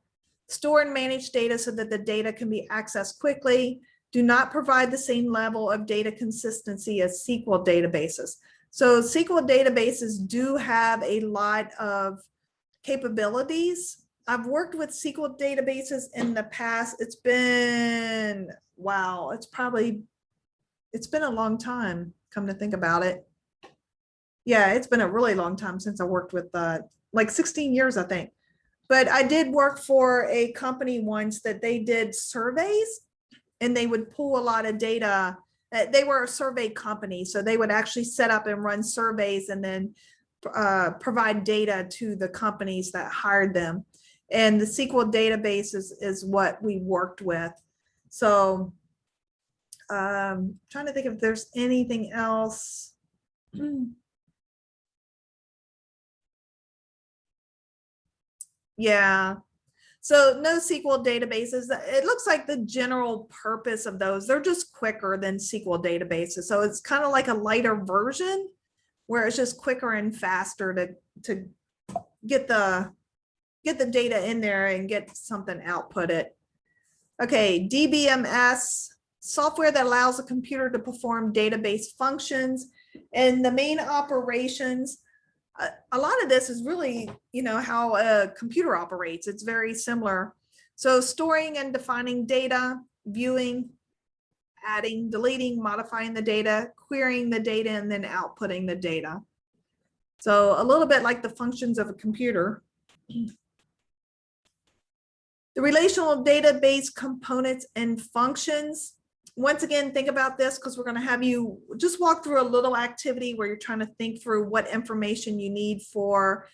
store and manage data so that the data can be accessed quickly, do not provide the same level of data consistency as SQL databases. So SQL databases do have a lot of capabilities. I've worked with SQL databases in the past. It's been, wow, it's been a long time, come to think about it. Yeah, it's been a really long time since I worked with like 16 years, I think. But I did work for a company once that they did surveys, and they would pull a lot of data. They were a survey company, so they would actually set up and run surveys and then provide data to the companies that hired them. And the SQL database is what we worked with. So trying to think if there's anything else. Yeah, so NoSQL databases, it looks like the general purpose of those, they're just quicker than SQL databases. So it's kind of like a lighter version where it's just quicker and faster to get the data in there and get something outputted. Okay, DBMS, software that allows a computer to perform database functions and the main operations. A lot of this is really, how a computer operates. It's very similar. So storing and defining data, viewing, adding, deleting, modifying the data, querying the data, and then outputting the data. So a little bit like the functions of a computer. The relational database components and functions. Once again, think about this because we're going to have you just walk through a little activity where you're trying to think through what information you need for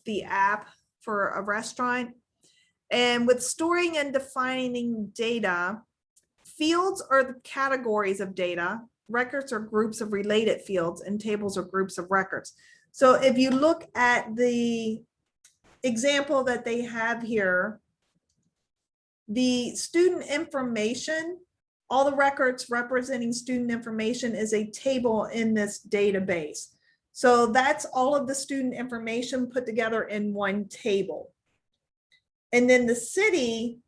the app for a restaurant. And with storing and defining data, fields are the categories of data, records are groups of related fields, and tables are groups of records. So if you look at the example that they have here, the student information, all the records representing student information is a table in this database. So that's all of the student information put together in one table. And then the city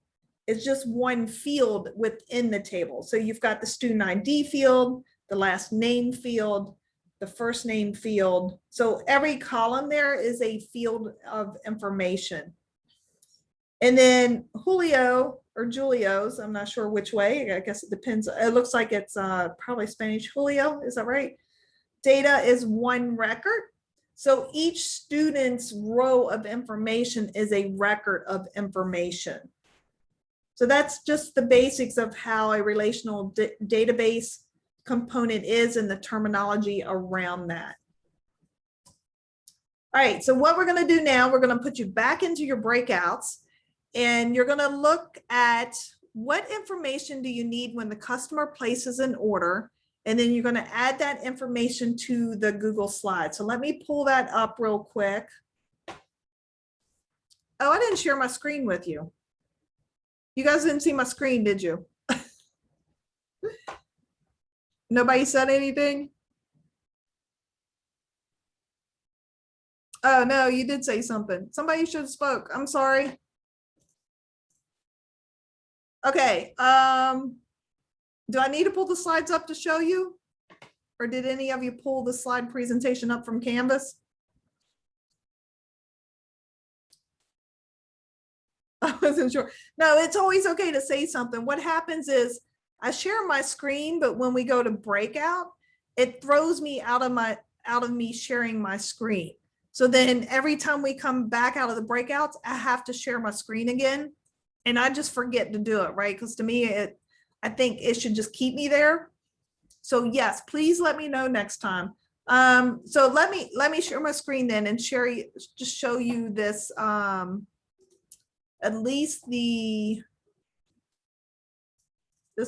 is just one field within the table. So you've got the student ID field, the last name field, the first name field. So every column there is a field of information. And then Julio or Julio's, I'm not sure which way, I guess it depends. It looks like it's probably Spanish Julio, is that right? Data is one record. So each student's row of information is a record of information. So that's just the basics of how a relational database component is and the terminology around that. All right, so what we're going to do now, we're going to put you back into your breakouts and you're going to look at what information do you need when the customer places an order, and then you're going to add that information to the Google slide. So let me pull that up real quick. Oh, I didn't share my screen with you. You guys didn't see my screen, did you? Nobody said anything? Oh, no, you did say something. Somebody should have spoke. I'm sorry. Okay. Do I need to pull the slides up to show you? Or did any of you pull the slide presentation up from Canvas? I wasn't sure. No, it's always okay to say something. What happens is I share my screen, but when we go to breakout, it throws me out of me sharing my screen. So then every time we come back out of the breakouts, I have to share my screen again. And I just forget to do it, right? Because to me, I think it should just keep me there. So yes, please let me know next time. So let me share my screen then and just show you this, at least this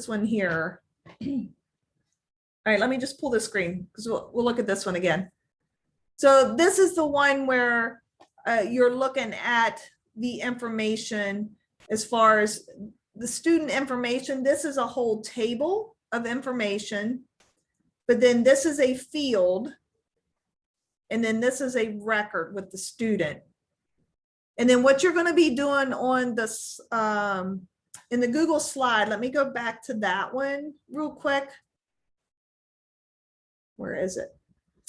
one here. All right, let me just pull the screen because we'll look at this one again. So this is the one where you're looking at the information as far as the student information. This is a whole table of information, but then this is a field, and then this is a record with the student. And then what you're going to be doing on this in the Google slide, let me go back to that one real quick. Where is it?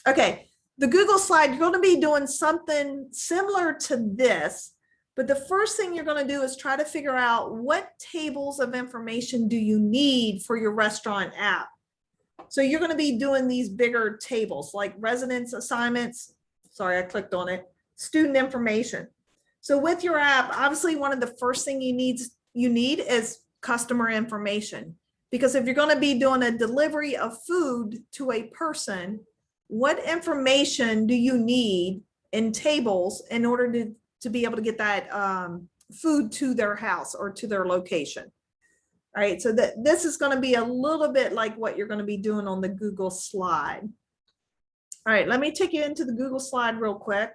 Okay, the Google slide, you're going to be doing something similar to this, but the first thing you're going to do is try to figure out what tables of information do you need for your restaurant app. So you're going to be doing these bigger tables like residence assignments. Sorry, I clicked on it. Student information. So with your app, obviously one of the first thing you need is customer information, because if you're going to be doing a delivery of food to a person, what information do you need in tables in order to be able to get that food to their house or to their location? All right, so this is going to be a little bit like what you're going to be doing on the Google slide. All right, let me take you into the Google slide real quick.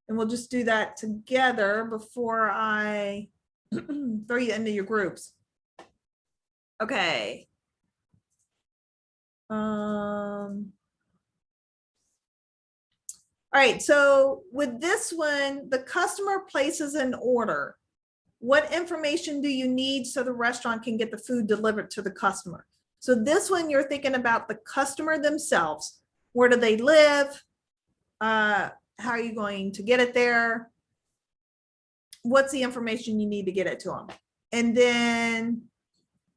And we'll just do that together before I throw you into your groups. Okay. All right, so with this one, the customer places an order. What information do you need so the restaurant can get the food delivered to the customer? So this one, you're thinking about the customer themselves. Where do they live? How are you going to get it there? What's the information you need to get it to them? And then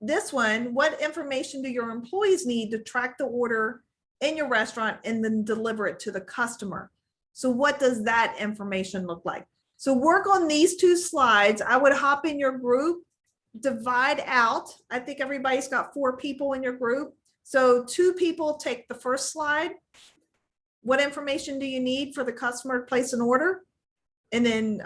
this one, what information do your employees need to track the order in your restaurant and then deliver it to the customer? So what does that information look like? So work on these two slides. I would hop in your group, divide out. I think everybody's got 4 people in your group. So 2 people take the first slide. What information do you need for the customer to place an order? And then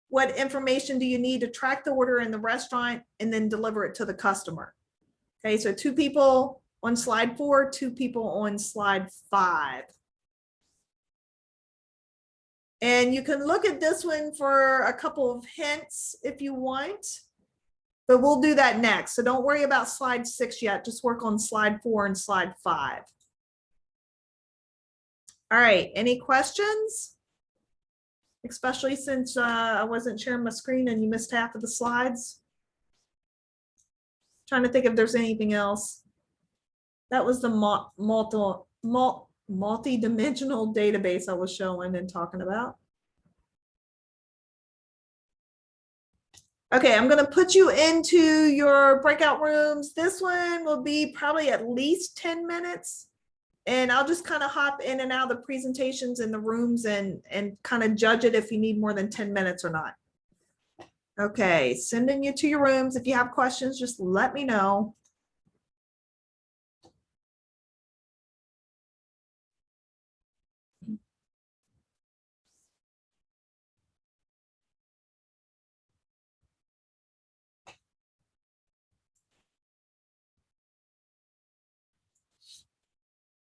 what information do you need to track the order in the restaurant and then deliver it to the customer? Okay, so 2 people on slide 4, 2 people on slide 5. And you can look at this one for a couple of hints if you want, but we'll do that next. So don't worry about slide 6 yet, just work on slide 4 and slide 5. All right, any questions? Especially since I wasn't sharing my screen and you missed half of the slides. Trying to think if there's anything else. That was the multi-dimensional database I was showing and talking about. Okay, I'm gonna put you into your breakout rooms. This one will be probably at least 10 minutes. And I'll just kind of hop in and out of the presentations in the rooms and kind of judge it if you need more than 10 minutes or not. Okay, sending you to your rooms. If you have questions, just let me know.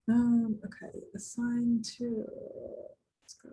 Okay, assign to, let's go.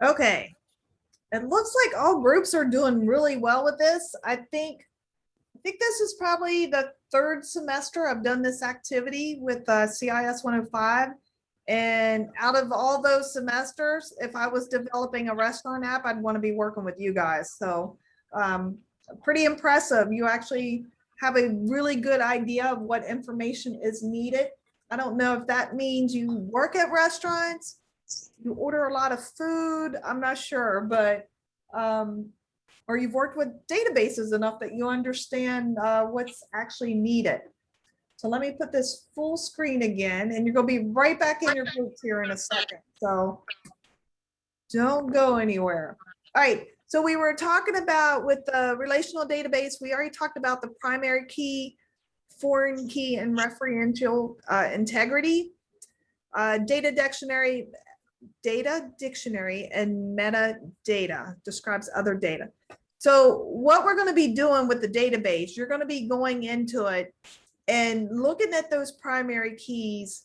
Okay, it looks like all groups are doing really well with this. I think this is probably the third semester I've done this activity with CIS 105. And out of all those semesters, if I was developing a restaurant app, I'd want to be working with you guys. So pretty impressive. You actually have a really good idea of what information is needed. I don't know if that means you work at restaurants, you order a lot of food, I'm not sure, but or you've worked with databases enough that you understand what's actually needed. So let me put this full screen again, and you're going to be right back in your groups here in a second. So don't go anywhere. All right. So we were talking about with the relational database, we already talked about the primary key, foreign key, and referential integrity. Data dictionary, and metadata describes other data. So what we're going to be doing with the database, you're going to be going into it and looking at those primary keys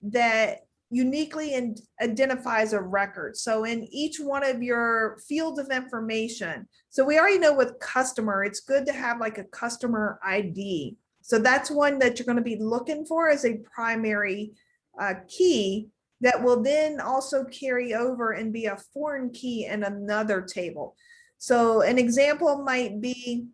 that uniquely identifies a record. So in each one of your fields of information, so we already know with customer, it's good to have like a customer ID. So that's one that you're going to be looking for as a primary key that will then also carry over and be a foreign key in another table. So an example might be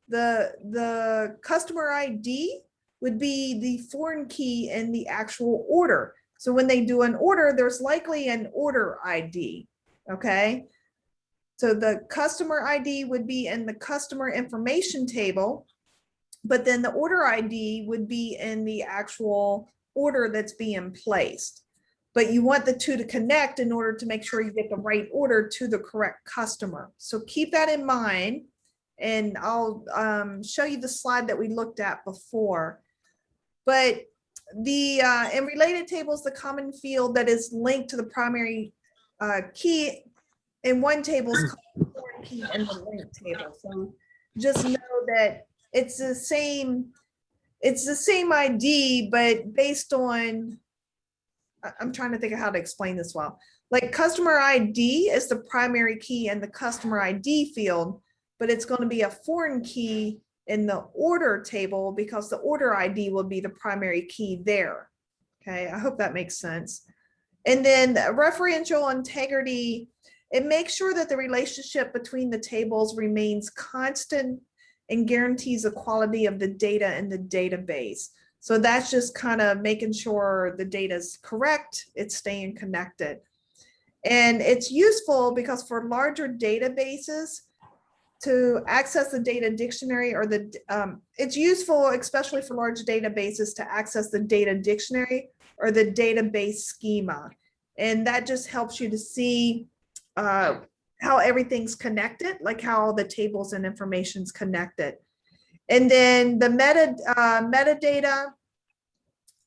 the customer ID would be the foreign key in the actual order. So when they do an order, there's likely an order ID, okay? So the customer ID would be in the customer information table, but then the order ID would be in the actual order that's being placed. But you want the two to connect in order to make sure you get the right order to the correct customer. So keep that in mind, and I'll show you the slide that we looked at before. But the in related tables, the common field that is linked to the primary key in one table is called the foreign key in the linked table. So just know that it's the same ID, but based on, I'm trying to think of how to explain this well. Like customer ID is the primary key in the customer ID field, but it's going to be a foreign key in the order table because the order ID will be the primary key there. Okay, I hope that makes sense. And then referential integrity, it makes sure that the relationship between the tables remains constant and guarantees the quality of the data in the database. So that's just kind of making sure the data is correct, it's staying connected. And it's useful because for larger databases, to access the data dictionary or the, it's useful, especially for large databases, to access the data dictionary or the database schema. And that just helps you to see how everything's connected, like how all the tables and information's connected. And then the metadata,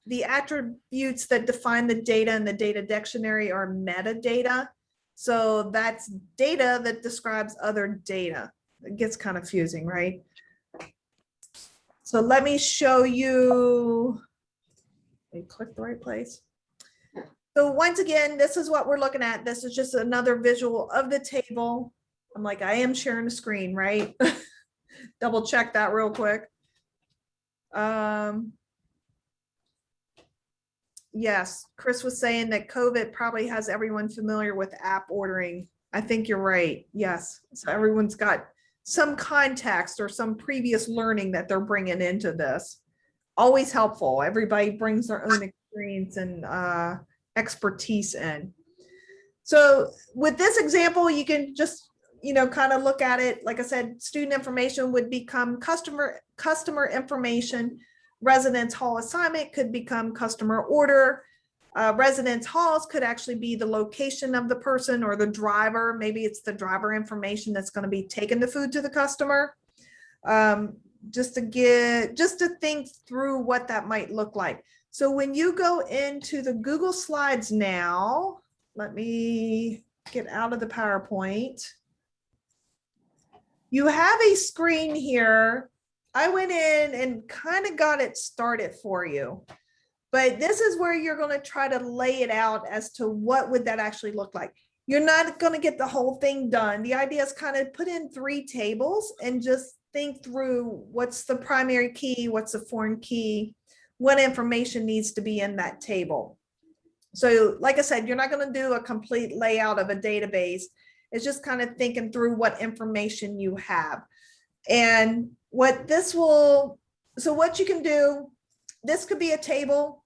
the attributes that define the data in the data dictionary are metadata. So that's data that describes other data. It gets kind of confusing, right? So let me show you, click the right place. So once again, this is what we're looking at. This is just another visual of the table. I'm like, I am sharing the screen, right? Double check that real quick. Yes, Chris was saying that COVID probably has everyone familiar with app ordering. I think you're right. Yes. So everyone's got some context or some previous learning that they're bringing into this. Always helpful. Everybody brings their own experience and expertise in. So with this example, you can just, kind of look at it. Like I said, student information would become customer information. Residence hall assignment could become customer order. Residence halls could actually be the location of the person or the driver. Maybe it's the driver information that's going to be taking the food to the customer. Just to think through what that might look like. So when you go into the Google Slides now, let me get out of the PowerPoint. You have a screen here. I went in and kind of got it started for you, but this is where you're going to try to lay it out as to what would that actually look like. You're not going to get the whole thing done. The idea is kind of put in 3 tables and just think through what's the primary key, what's the foreign key, what information needs to be in that table. So like I said, you're not going to do a complete layout of a database. It's just kind of thinking through what information you have. And what this will, so what you can do, this could be a table.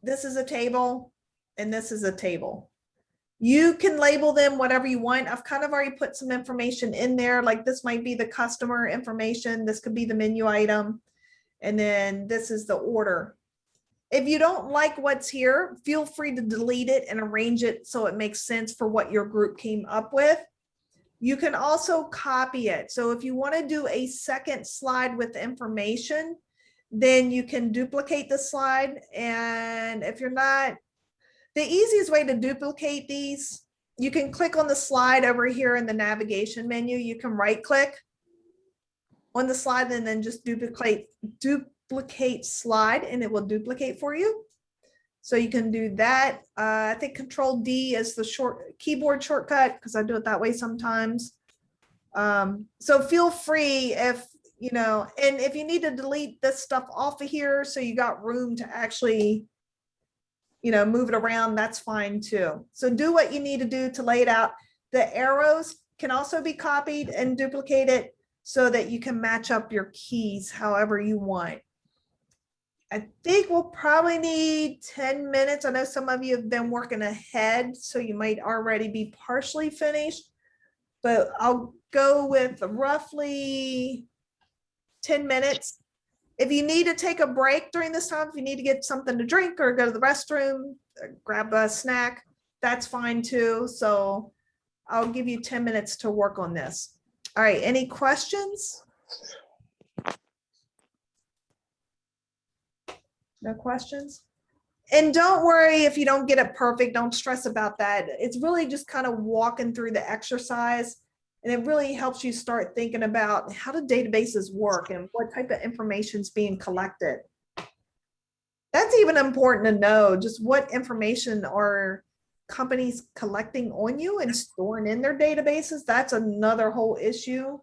This is a table, and this is a table. You can label them whatever you want. I've kind of already put some information in there, like this might be the customer information. This could be the menu item. And then this is the order. If you don't like what's here, feel free to delete it and arrange it so it makes sense for what your group came up with. You can also copy it. So if you want to do a second slide with information, then you can duplicate the slide. And if you're not, the easiest way to duplicate these, you can click on the slide over here in the navigation menu. You can right click on the slide and then just duplicate slide, and it will duplicate for you. So you can do that. I think Control D is the keyboard shortcut because I do it that way sometimes. So feel free if, and if you need to delete this stuff off of here so you got room to actually, move it around, that's fine too. So do what you need to do to lay it out. The arrows can also be copied and duplicated so that you can match up your keys however you want. I think we'll probably need 10 minutes. I know some of you have been working ahead, so you might already be partially finished, but I'll go with roughly 10 minutes. If you need to take a break during this time, if you need to get something to drink or go to the restroom, grab a snack, that's fine too. So I'll give you 10 minutes to work on this. All right, any questions? No questions? And don't worry if you don't get it perfect, don't stress about that. It's really just kind of walking through the exercise, and it really helps you start thinking about how do databases work and what type of information is being collected. That's even important to know, just what information are companies collecting on you and storing in their databases. That's another whole issue.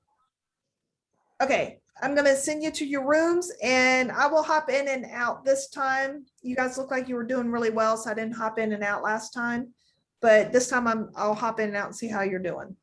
Okay, I'm going to send you to your rooms and I will hop in and out this time. You guys look like you were doing really well, so I didn't hop in and out last time. But this time I'll hop in and out and see how you're doing.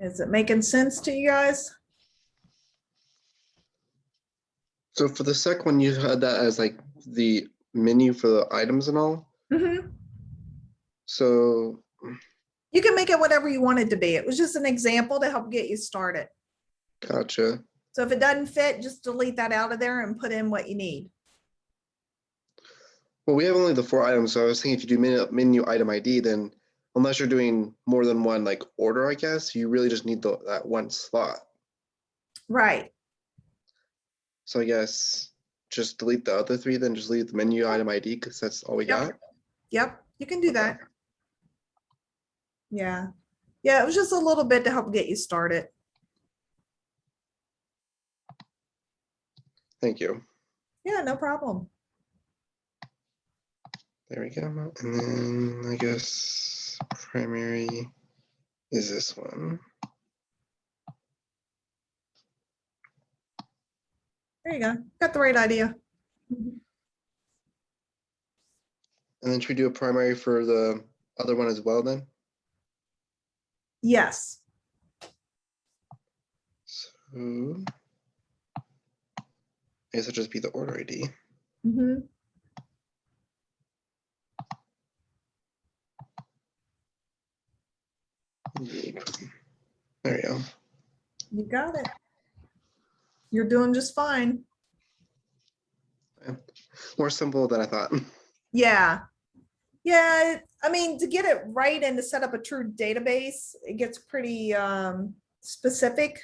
Is it making sense to you guys? So for the second one, you had that as like the menu for the items and all. Mhm. So, You can make it whatever you want it to be. It was just an example to help get you started. gotcha. So if it doesn't fit, just delete that out of there and put in what you need. Well, we have only the 4 items, so I was thinking if you do menu item ID, then unless you're doing more than one like order, I guess, you really just need that one slot. Right. So I guess just delete the other 3, then just leave the menu item ID because that's all we Yep. got. Yep, you can do Okay. that. Yeah. Yeah, it was just a little bit to help get you started. Thank you. Yeah, no problem. There we go. And then I guess primary is this one. There you go. Got the right idea. And then should we do a primary for the other one as well then? Yes. So I guess it'll just be the order ID. Mhm. There we go. You got it. You're doing just fine. More simple than I thought. Yeah. Yeah, I mean, to get it right and to set up a true database, it gets pretty specific.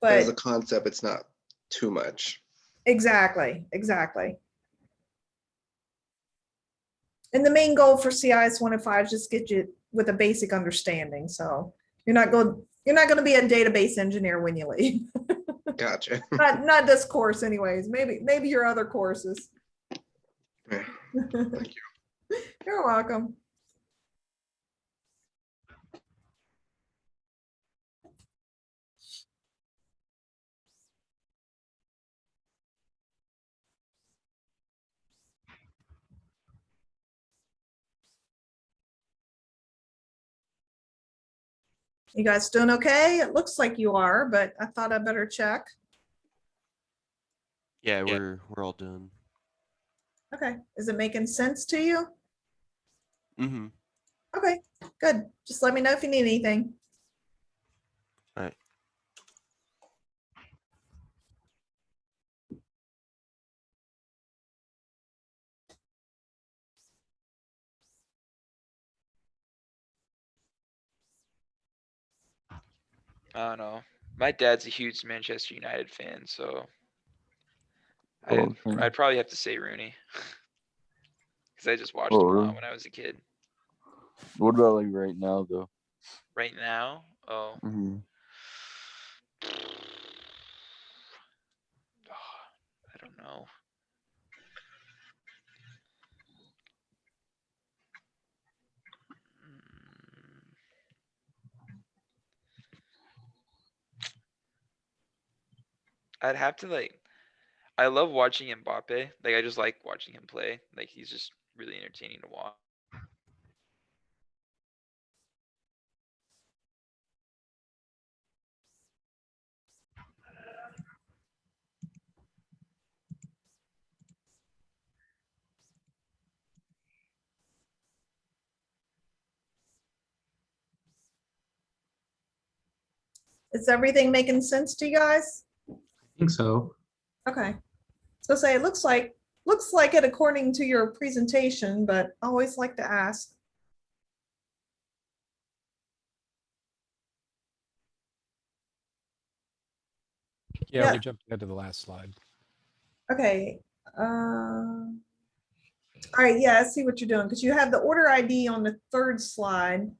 But as a But concept, it's not too much. exactly, exactly. And the main goal for CIS105 is just get you with a basic understanding. So you're not going to be a database engineer when you leave. Gotcha. Not this course anyways. Maybe your other courses. Yeah, thank you. You're welcome. You guys doing okay? It looks like you are, but I thought I better check. Yeah, we're all done. Okay, is it making sense to you? Mm-hmm. Okay, good. Just let me know if you need anything. All right. I don't know. My dad's a huge Manchester United fan, so Oh, I'd probably have to say Rooney. Because I just watched Oh, him a really? lot when I was a kid. What about like right now though? Right now, oh, Mm-hmm. I don't know. Mm, I'd have to like, I love watching Mbappe. Like I just like watching him play. Like he's just really entertaining to watch. Is everything making sense to you guys? I think so. Okay. So say it looks like it according to your presentation, but I always like to ask. Yeah, Yeah. we jumped ahead to the last slide. Okay. All right, yeah, I see what you're doing because you have the order ID on the 3rd slide.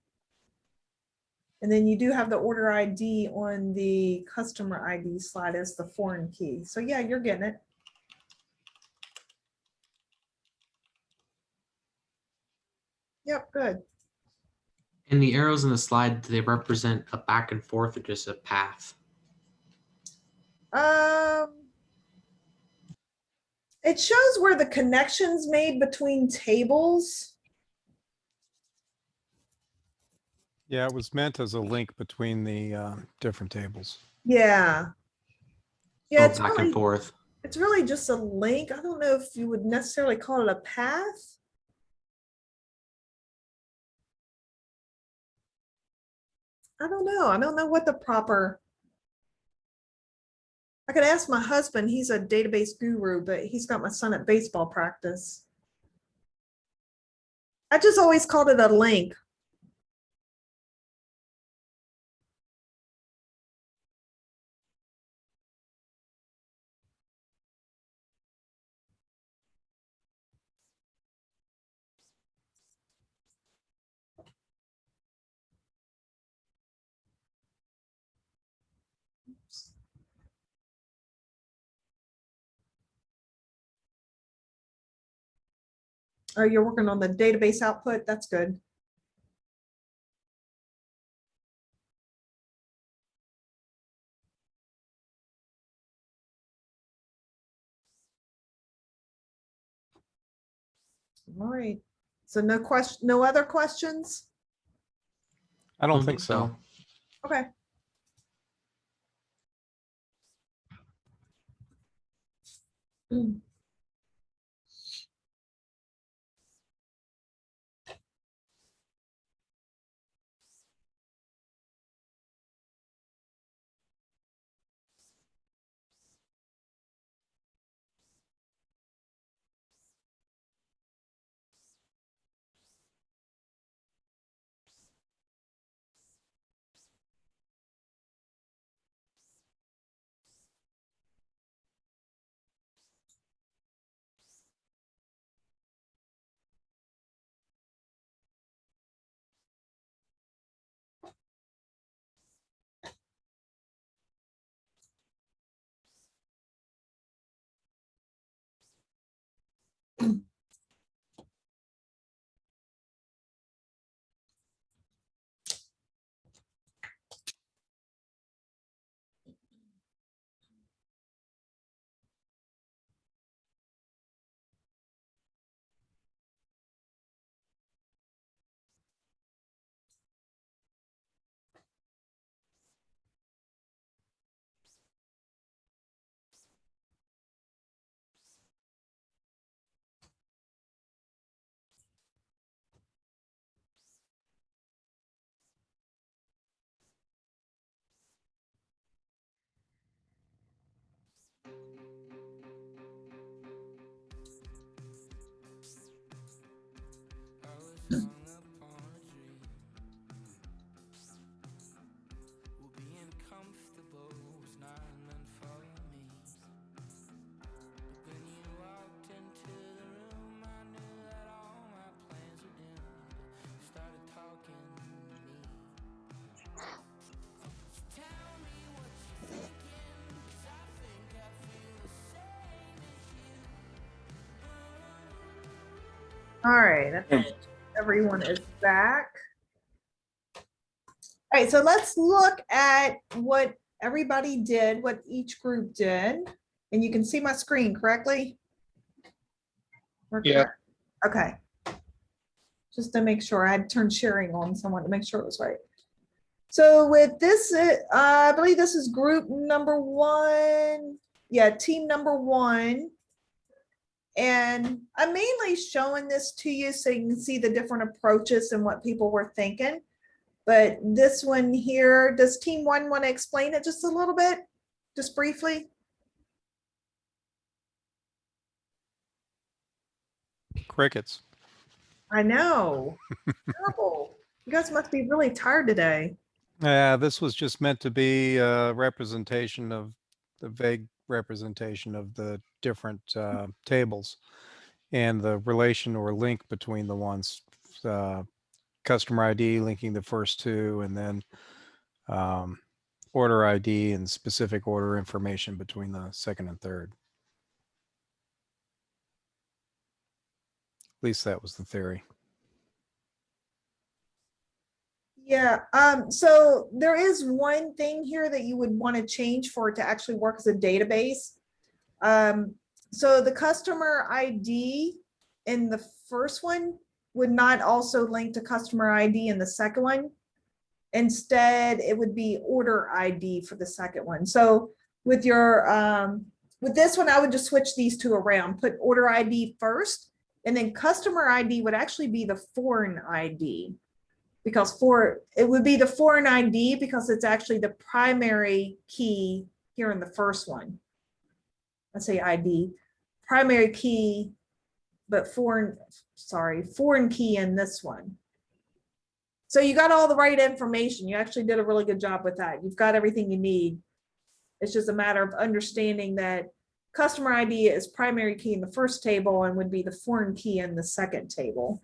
And then you do have the order ID on the customer ID slide as the foreign key. So yeah, you're getting it. Yep, good. And the arrows in the slide, do they represent a back and forth or just a path? It shows where the connections made between tables. Yeah, it was meant as a link between the different tables. Yeah. Yeah, Go it's back really, and forth. it's really just a link. I don't know if you would necessarily call it a path. I don't know. I don't know what the proper. I could ask my husband. He's a database guru, but he's got my son at baseball practice. I just always called it a link. Oh, you're working on the database output. That's good. All right. So no question, no other questions? I don't think so. Okay. All right, I think everyone is back. All right, so let's look at what everybody did, what each group did. And you can see my screen correctly? Yeah. Okay. Just to make sure I had turned sharing on someone to make sure it was right. So with this, I believe this is group number 1. Yeah, team number 1. And I'm mainly showing this to you so you can see the different approaches and what people were thinking. But this one here, does team 1 want to explain it just a little bit, just briefly? Crickets. I know. Terrible. You guys must be really tired today. Yeah, this was just meant to be a representation of the vague representation of the different tables and the relation or link between the ones. Customer ID linking the first 2, and then order ID and specific order information between the second and third. At least that was the theory. Yeah, so there is one thing here that you would want to change for it to actually work as a database. So the customer ID in the first one would not also link to customer ID in the second one. Instead, it would be order ID for the second one. So with your, with this one, I would just switch these two around, put order ID first, and then customer ID would actually be the foreign ID. Because it would be the foreign ID because it's actually the primary key here in the first one. Let's say ID, primary key, but foreign key in this one. So you got all the right information. You actually did a really good job with that. You've got everything you need. It's just a matter of understanding that customer ID is primary key in the first table and would be the foreign key in the second table.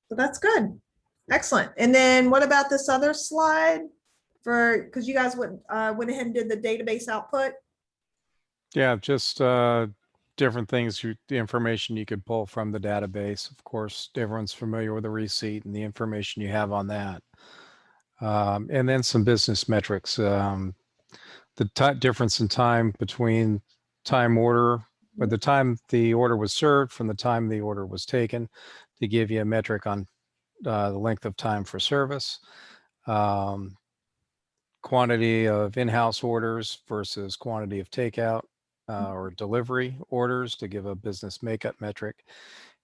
So that's good. Excellent. And then what about this other slide because you guys went ahead and did the database output? Yeah, just different things, the information you could pull from the database. Of course, everyone's familiar with the receipt and the information you have on that. And then some business metrics. The difference in time between time order, or the time the order was served from the time the order was taken, to give you a metric on the length of time for service. Quantity of in-house orders versus quantity of takeout or delivery orders to give a business makeup metric.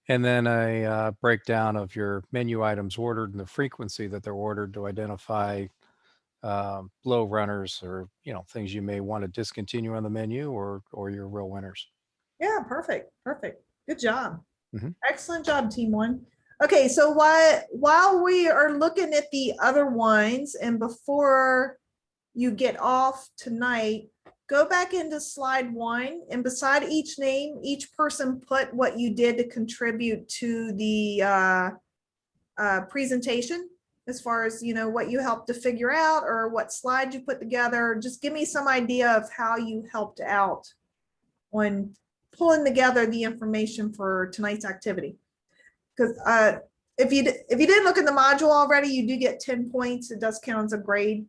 And then a breakdown of your menu items ordered and the frequency that they're ordered to identify low runners or, things you may want to discontinue on the menu or your real winners. Yeah, perfect. Perfect. Good job. Mhm. Excellent job, Team One. Okay, so while we are looking at the other ones and before you get off tonight, go back into slide 1 and beside each name, each person put what you did to contribute to the presentation as far as, what you helped to figure out or what slide you put together. Just give me some idea of how you helped out on pulling together the information for tonight's activity. Because if you didn't look at the module already, you do get 10 points. It does count as a grade.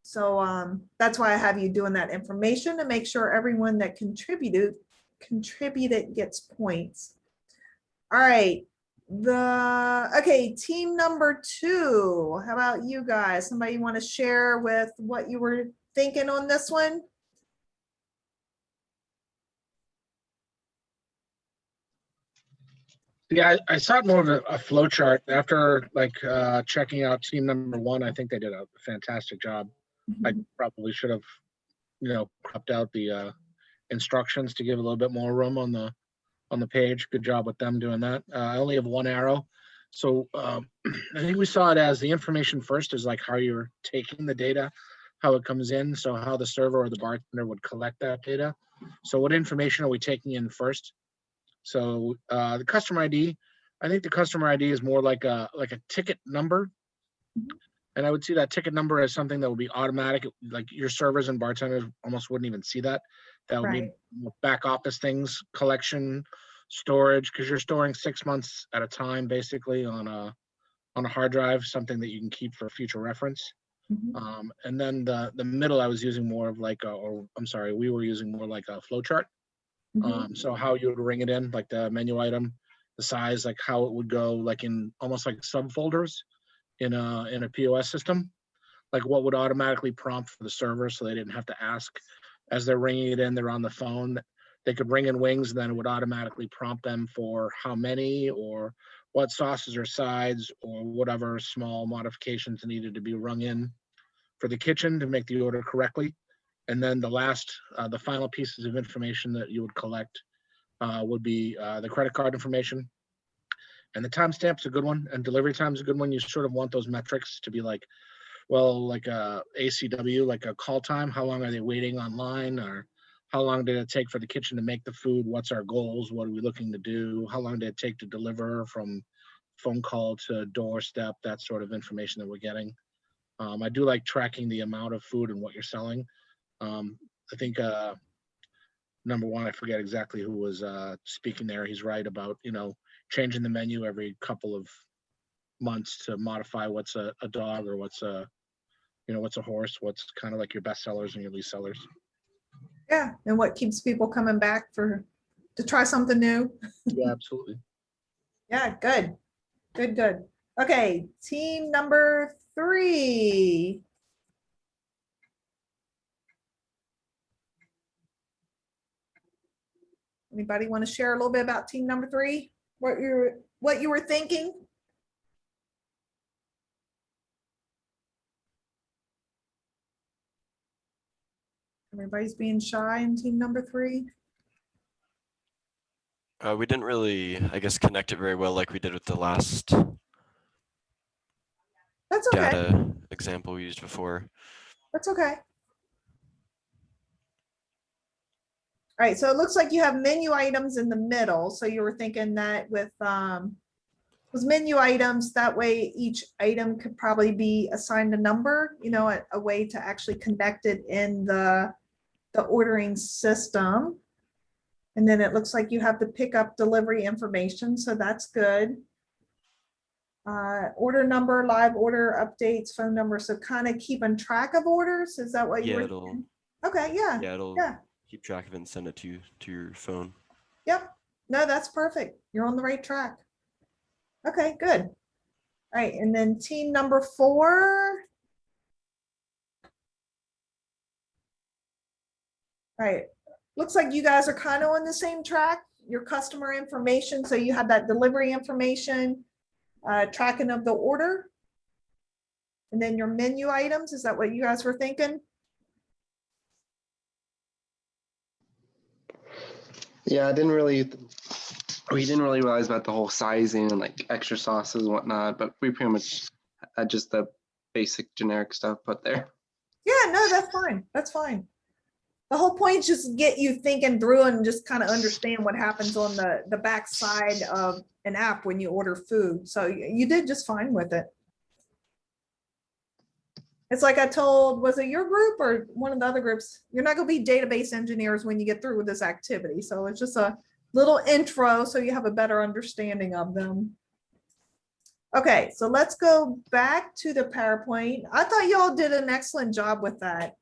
So that's why I have you doing that information to make sure everyone that contributed gets points. All right. Okay, team number 2. How about you guys? Somebody want to share with what you were thinking on this one? Yeah, I saw more of a flow chart after checking out team number 1. I think they did a fantastic job. I probably should have, cropped out the instructions to give a little bit more room on the page. Good job with them doing that. I only have one arrow. So I think we saw it as the information first is like how you're taking the data, how it comes in. So how the server or the bartender would collect that data. So what information are we taking in first? So the customer ID, I think the customer ID is more like a ticket number. And I would see that ticket number as something that would be automatic. Like your servers and bartenders almost wouldn't even see that. That would be back office things, collection, storage, because you're storing 6 months at a time, basically on a hard drive, something that you can keep for future reference. And then the middle, I was using more of we were using more like a flow chart. So how you would ring it in, like the menu item, the size, like how it would go, like in almost like subfolders in a POS system, like what would automatically prompt for the server so they didn't have to ask as they're ringing it in. They're on the phone. They could ring in wings, and then it would automatically prompt them for how many or what sauces or sides or whatever small modifications needed to be rung in for the kitchen to make the order correctly. And then the final pieces of information that you would collect would be the credit card information. And the timestamp's a good one, and delivery time's a good one. You sort of want those metrics to be like, well, like a ACW, like a call time. How long are they waiting online, or how long did it take for the kitchen to make the food? What's our goals? What are we looking to do? How long did it take to deliver from phone call to doorstep? That sort of information that we're getting. I do like tracking the amount of food and what you're selling. I think number 1, I forget exactly who was speaking there. He's right about, changing the menu every couple of months to modify what's a dog or what's a horse, what's kind of like your best sellers and your least sellers. Yeah, and what keeps people coming back to try something new. Yeah, absolutely. Yeah, good. Okay, team number 3. Anybody want to share a little bit about team number 3? What you were thinking? Everybody's being shy in team number 3. We didn't really, I guess, connect it very well like we did with the last That's okay. data example we used before. That's okay. All right, so it looks like you have menu items in the middle. So you were thinking that with those menu items, that way each item could probably be assigned a number, you know, a way to actually connect it in the ordering system. And then it looks like you have the pickup delivery information, so that's good. Order number, live order updates, phone number. So kind of keeping track of orders. Is that what you Yeah, were it'll thinking? Okay, yeah. it'll keep track of it and send it to your phone. Yep. No, that's perfect. You're on the right track. Okay, good. All right, and then team number 4. All right, looks like you guys are kind of on the same track. Your customer information, so you have that delivery information, tracking of the order, and then your menu items. Is that what you guys were thinking? Yeah, we didn't really realize about the whole sizing and like extra sauces and whatnot, but we pretty much had just the basic generic stuff put there. Yeah, no, that's fine. That's fine. The whole point is just get you thinking through and just kind of understand what happens on the back side of an app when you order food. So you did just fine with it. It's like I told, was it your group or one of the other groups? You're not going to be database engineers when you get through with this activity. So it's just a little intro so you have a better understanding of them. Okay, so let's go back to the PowerPoint. I thought y'all did an excellent job with that.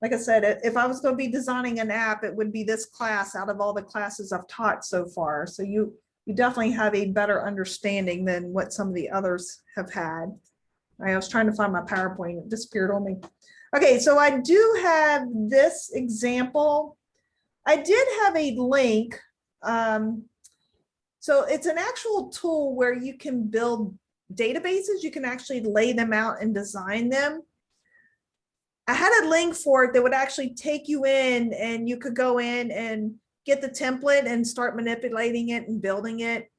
Like I said, if I was going to be designing an app, it would be this class out of all the classes I've taught so far. So you definitely have a better understanding than what some of the others have had. I was trying to find my PowerPoint, it disappeared on me. Okay, so I do have this example. I did have a link. So it's an actual tool where you can build databases. You can actually lay them out and design them. I had a link for it that would actually take you in and you could go in and get the template and start manipulating it and building it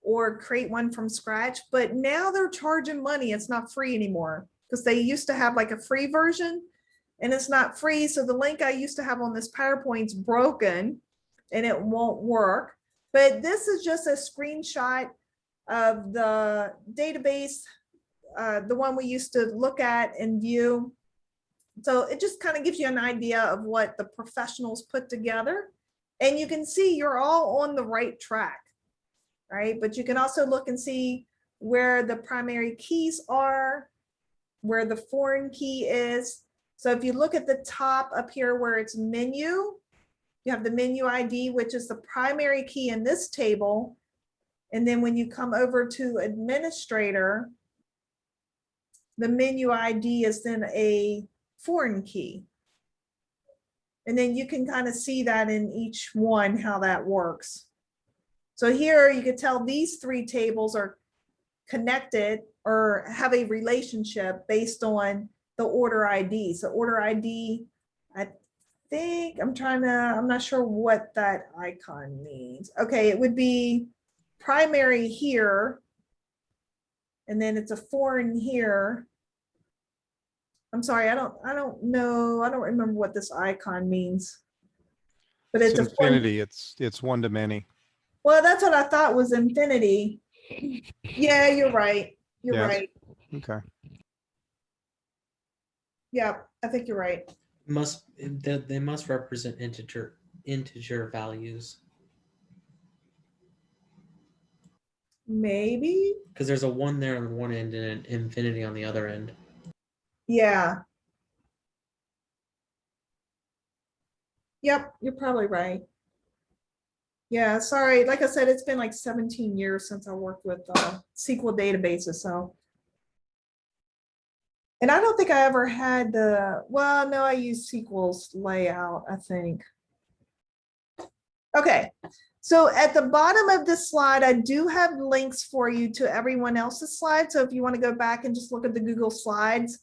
or create one from scratch. But now they're charging money. It's not free anymore because they used to have like a free version and it's not free. So the link I used to have on this PowerPoint's broken and it won't work. But this is just a screenshot of the database, the one we used to look at and view. So it just kind of gives you an idea of what the professionals put together. And you can see you're all on the right track, right? But you can also look and see where the primary keys are, where the foreign key is. So if you look at the top up here where it's menu, you have the menu ID, which is the primary key in this table. And then when you come over to administrator, the menu ID is then a foreign key. And then you can kind of see that in each one, how that works. So here you could tell these 3 tables are connected or have a relationship based on the order ID. So order ID, I think I'm not sure what that icon means. Okay, it would be primary here. And then it's a foreign here. I'm sorry, I don't know. I don't remember what this icon means. But it's infinity. It's one to many. Well, that's what I thought was infinity. Yeah, you're right. You're Yes. right. Okay. Yeah, I think you're right. They must represent integer values. Maybe. Because there's a 1 there on one end and an infinity on the other end. Yeah. Yep, you're probably right. Yeah, sorry. Like I said, it's been like 17 years since I worked with SQL databases. So, and I don't think I ever had the, well, no, I used SQL's layout, I think. Okay, so at the bottom of this slide, I do have links for you to everyone else's slides. So if you want to go back and just look at the Google Slides,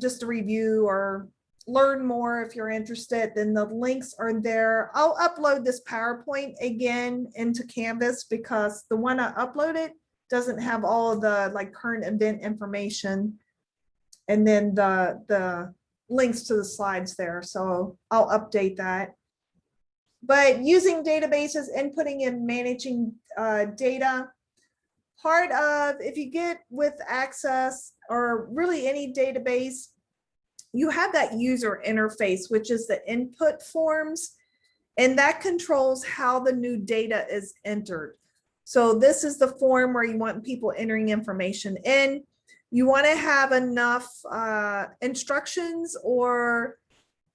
just to review or learn more if you're interested, then the links are there. I'll upload this PowerPoint again into Canvas because the one I uploaded doesn't have all of the like current event information and then the links to the slides there. So I'll update that. But using databases, inputting and managing data, part of, if you get with Access or really any database, you have that user interface, which is the input forms, and that controls how the new data is entered. So this is the form where you want people entering information in. You want to have enough instructions, or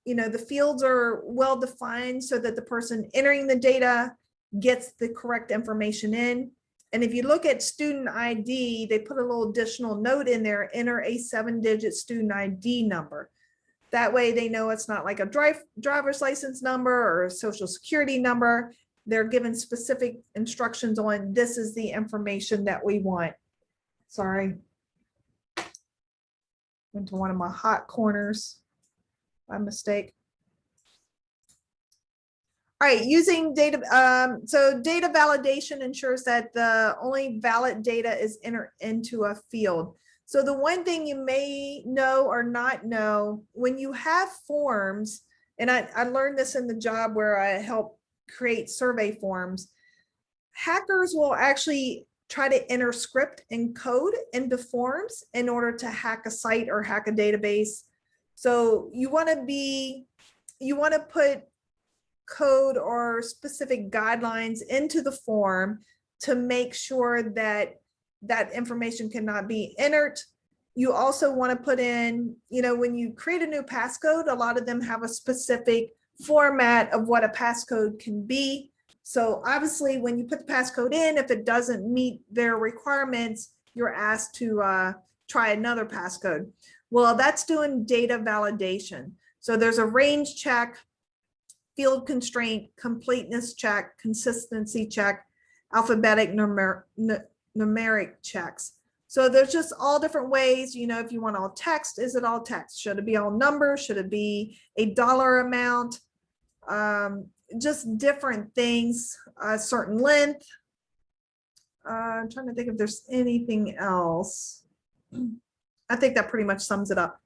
the fields are well defined so that the person entering the data gets the correct information in. And if you look at student ID, they put a little additional note in there, enter a 7-digit student ID number. That way they know it's not like a driver's license number or a social security number. They're given specific instructions on this is the information that we want. Sorry. Went to one of my hot corners by mistake. All right, using data, so data validation ensures that the only valid data is entered into a field. So the one thing you may know or not know, when you have forms, and I learned this in the job where I help create survey forms, hackers will actually try to enter script and code into forms in order to hack a site or hack a database. So you want to put code or specific guidelines into the form to make sure that that information cannot be entered. You also want to put in, when you create a new passcode, a lot of them have a specific format of what a passcode can be. So obviously when you put the passcode in, if it doesn't meet their requirements, you're asked to try another passcode. Well, that's doing data validation. So there's a range check, field constraint, completeness check, consistency check, alphabetic numeric checks. So there's just all different ways, if you want all text, is it all text? Should it be all numbers? Should it be a dollar amount? Just different things, a certain length. I'm trying to think if there's anything else. I think that pretty much sums it up.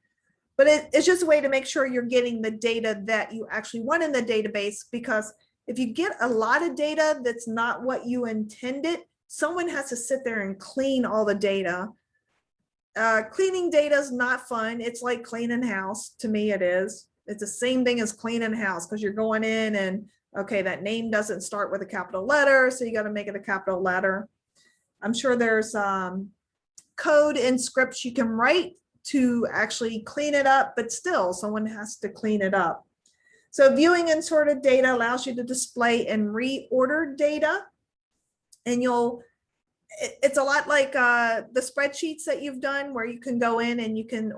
But it's just a way to make sure you're getting the data that you actually want in the database, because if you get a lot of data that's not what you intended, someone has to sit there and clean all the data. Cleaning data is not fun. It's like cleaning house. To me, it is. It's the same thing as cleaning house, because you're going in and, okay, that name doesn't start with a capital letter, so you got to make it a capital letter. I'm sure there's code and scripts you can write to actually clean it up, but still someone has to clean it up. So viewing and sorted data allows you to display and reorder data. And it's a lot like the spreadsheets that you've done, where you can go in and you can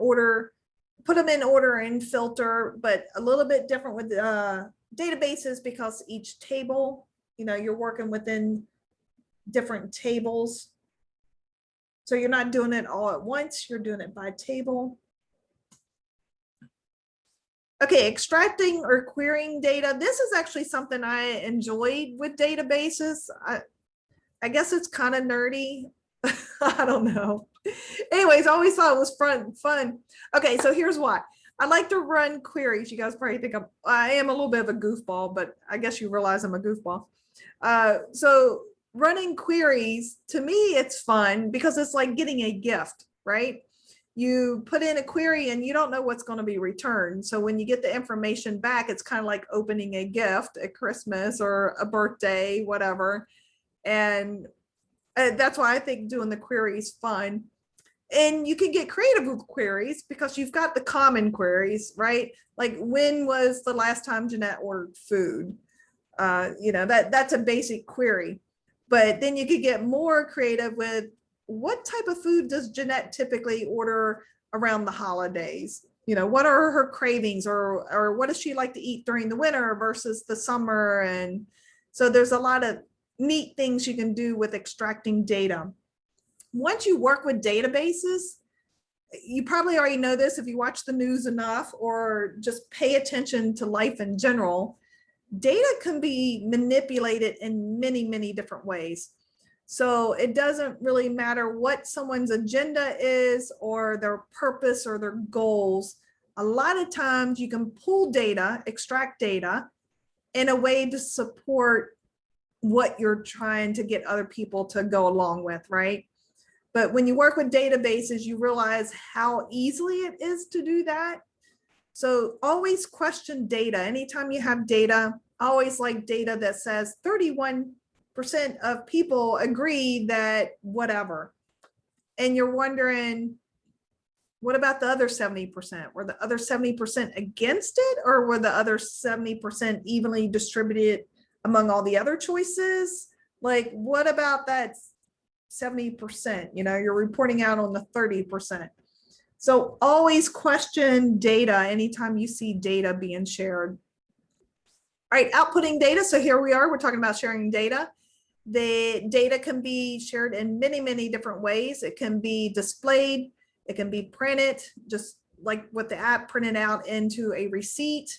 put them in order and filter, but a little bit different with databases, because each table, you're working within different tables. So you're not doing it all at once, you're doing it by table. Okay, extracting or querying data. This is actually something I enjoyed with databases. I guess it's kind of nerdy. I don't know. Anyways, I always thought it was fun. Okay, so here's why. I like to run queries. You guys probably think I am a little bit of a goofball, but I guess you realize I'm a goofball. So running queries, to me, it's fun because it's like getting a gift, right? You put in a query and you don't know what's going to be returned. So when you get the information back, it's kind of like opening a gift at Christmas or a birthday, whatever. And that's why I think doing the queries fun. And you can get creative with queries because you've got the common queries, right? Like, when was the last time Jeanette ordered food? That's a basic query. But then you could get more creative with what type of food does Jeanette typically order around the holidays? What are her cravings, or what does she like to eat during the winter versus the summer? And so there's a lot of neat things you can do with extracting data. Once you work with databases, you probably already know this if you watch the news enough or just pay attention to life in general. Data can be manipulated in many, many different ways. So it doesn't really matter what someone's agenda is or their purpose or their goals. A lot of times you can pull data, extract data in a way to support what you're trying to get other people to go along with, right? But when you work with databases, you realize how easily it is to do that. So always question data. Anytime you have data, I always like data that says 31% of people agree that whatever. And you're wondering, what about the other 70%? Were the other 70% against it, or were the other 70% evenly distributed among all the other choices? Like, what about that 70%? You're reporting out on the 30%. So always question data anytime you see data being shared. All right, outputting data. So here we are, we're talking about sharing data. The data can be shared in many, many different ways. It can be displayed, it can be printed, just like with the app, printed out into a receipt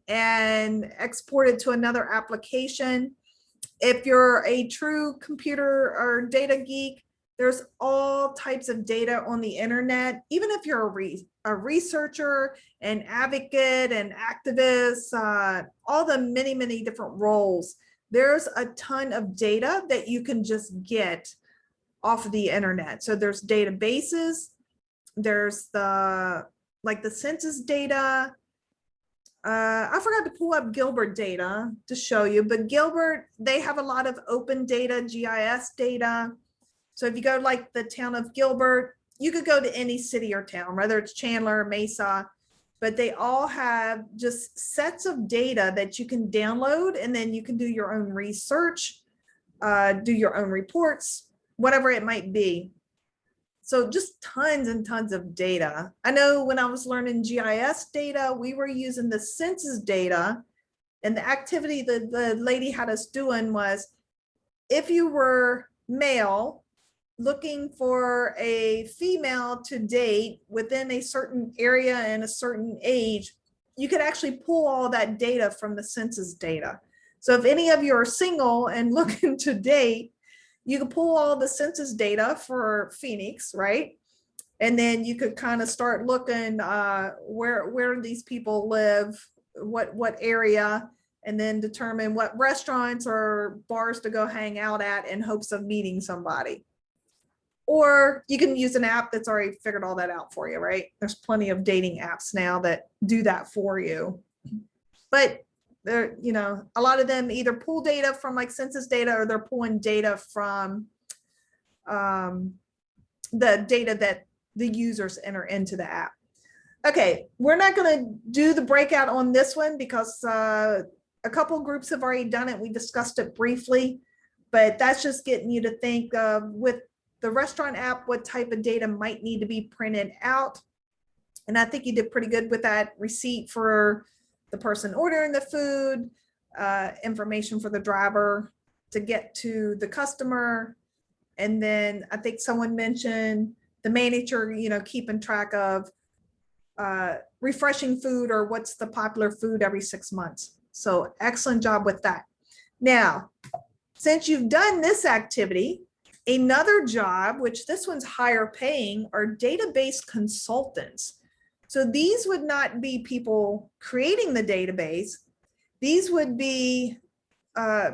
and exported to another application. If you're a true computer or data geek, there's all types of data on the internet. Even if you're a researcher, an advocate, an activist, all the many, many different roles, there's a ton of data that you can just get off of the internet. So there's databases, there's the census data. I forgot to pull up Gilbert data to show you, but Gilbert, they have a lot of open data, GIS data. So if you go like the town of Gilbert, you could go to any city or town, whether it's Chandler, Mesa, but they all have just sets of data that you can download, and then you can do your own research, do your own reports, whatever it might be. So just tons and tons of data. I know when I was learning GIS data, we were using the census data, and the activity that the lady had us doing was, if you were male looking for a female to date within a certain area and a certain age, you could actually pull all that data from the census data. So if any of you are single and looking to date, you can pull all the census data for Phoenix, right? And then you could kind of start looking where these people live, what area, and then determine what restaurants or bars to go hang out at in hopes of meeting somebody. Or you can use an app that's already figured all that out for you, right? There's plenty of dating apps now that do that for you. But they're, a lot of them either pull data from like census data, or they're pulling data from the data that the users enter into the app. Okay, we're not going to do the breakout on this one because a couple of groups have already done it. We discussed it briefly, but that's just getting you to think of, with the restaurant app, what type of data might need to be printed out. And I think you did pretty good with that receipt for the person ordering the food, information for the driver to get to the customer. And then I think someone mentioned the manager, keeping track of refreshing food, or what's the popular food every 6 months. So excellent job with that. Now, since you've done this activity, another job, which this one's higher paying, are database consultants. So these would not be people creating the database. These would be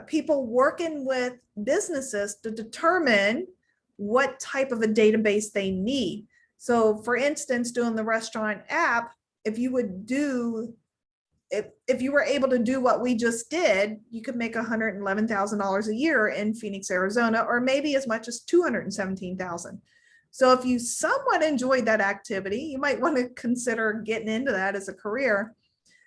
people working with businesses to determine what type of a database they need. So for instance, doing the restaurant app, if you were able to do what we just did, you could make $111,000 a year in Phoenix, Arizona, or maybe as much as $217,000. So if you somewhat enjoyed that activity, you might want to consider getting into that as a career.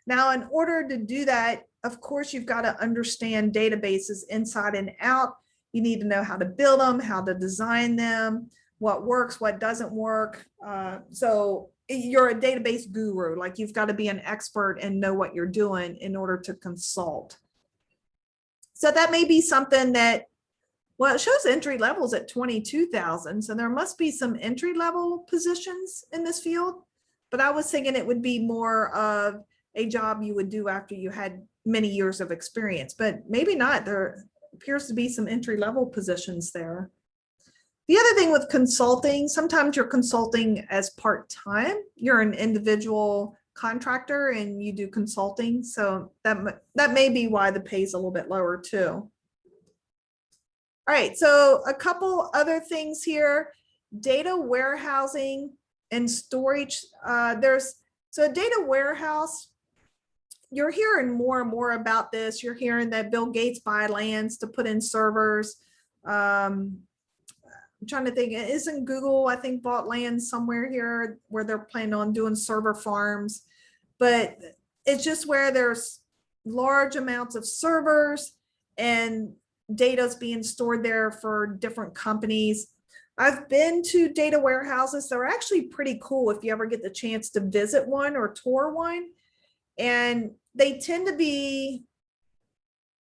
Now, in order to do that, of course, you've got to understand databases inside and out. You need to know how to build them, how to design them, what works, what doesn't work. So you're a database guru, like you've got to be an expert and know what you're doing in order to consult. So that may be something that, well, it shows entry levels at 22,000. So there must be some entry level positions in this field, but I was thinking it would be more of a job you would do after you had many years of experience, but maybe not. There appears to be some entry level positions there. The other thing with consulting, sometimes you're consulting as part-time. You're an individual contractor and you do consulting. So that may be why the pay is a little bit lower too. All right, so a couple other things here. Data warehousing and storage. So a data warehouse, you're hearing more and more about this. You're hearing that Bill Gates buy lands to put in servers. I'm trying to think, isn't Google, I think, bought land somewhere here where they're planning on doing server farms, but it's just where there's large amounts of servers and data's being stored there for different companies. I've been to data warehouses. They're actually pretty cool if you ever get the chance to visit one or tour one. And they tend to be,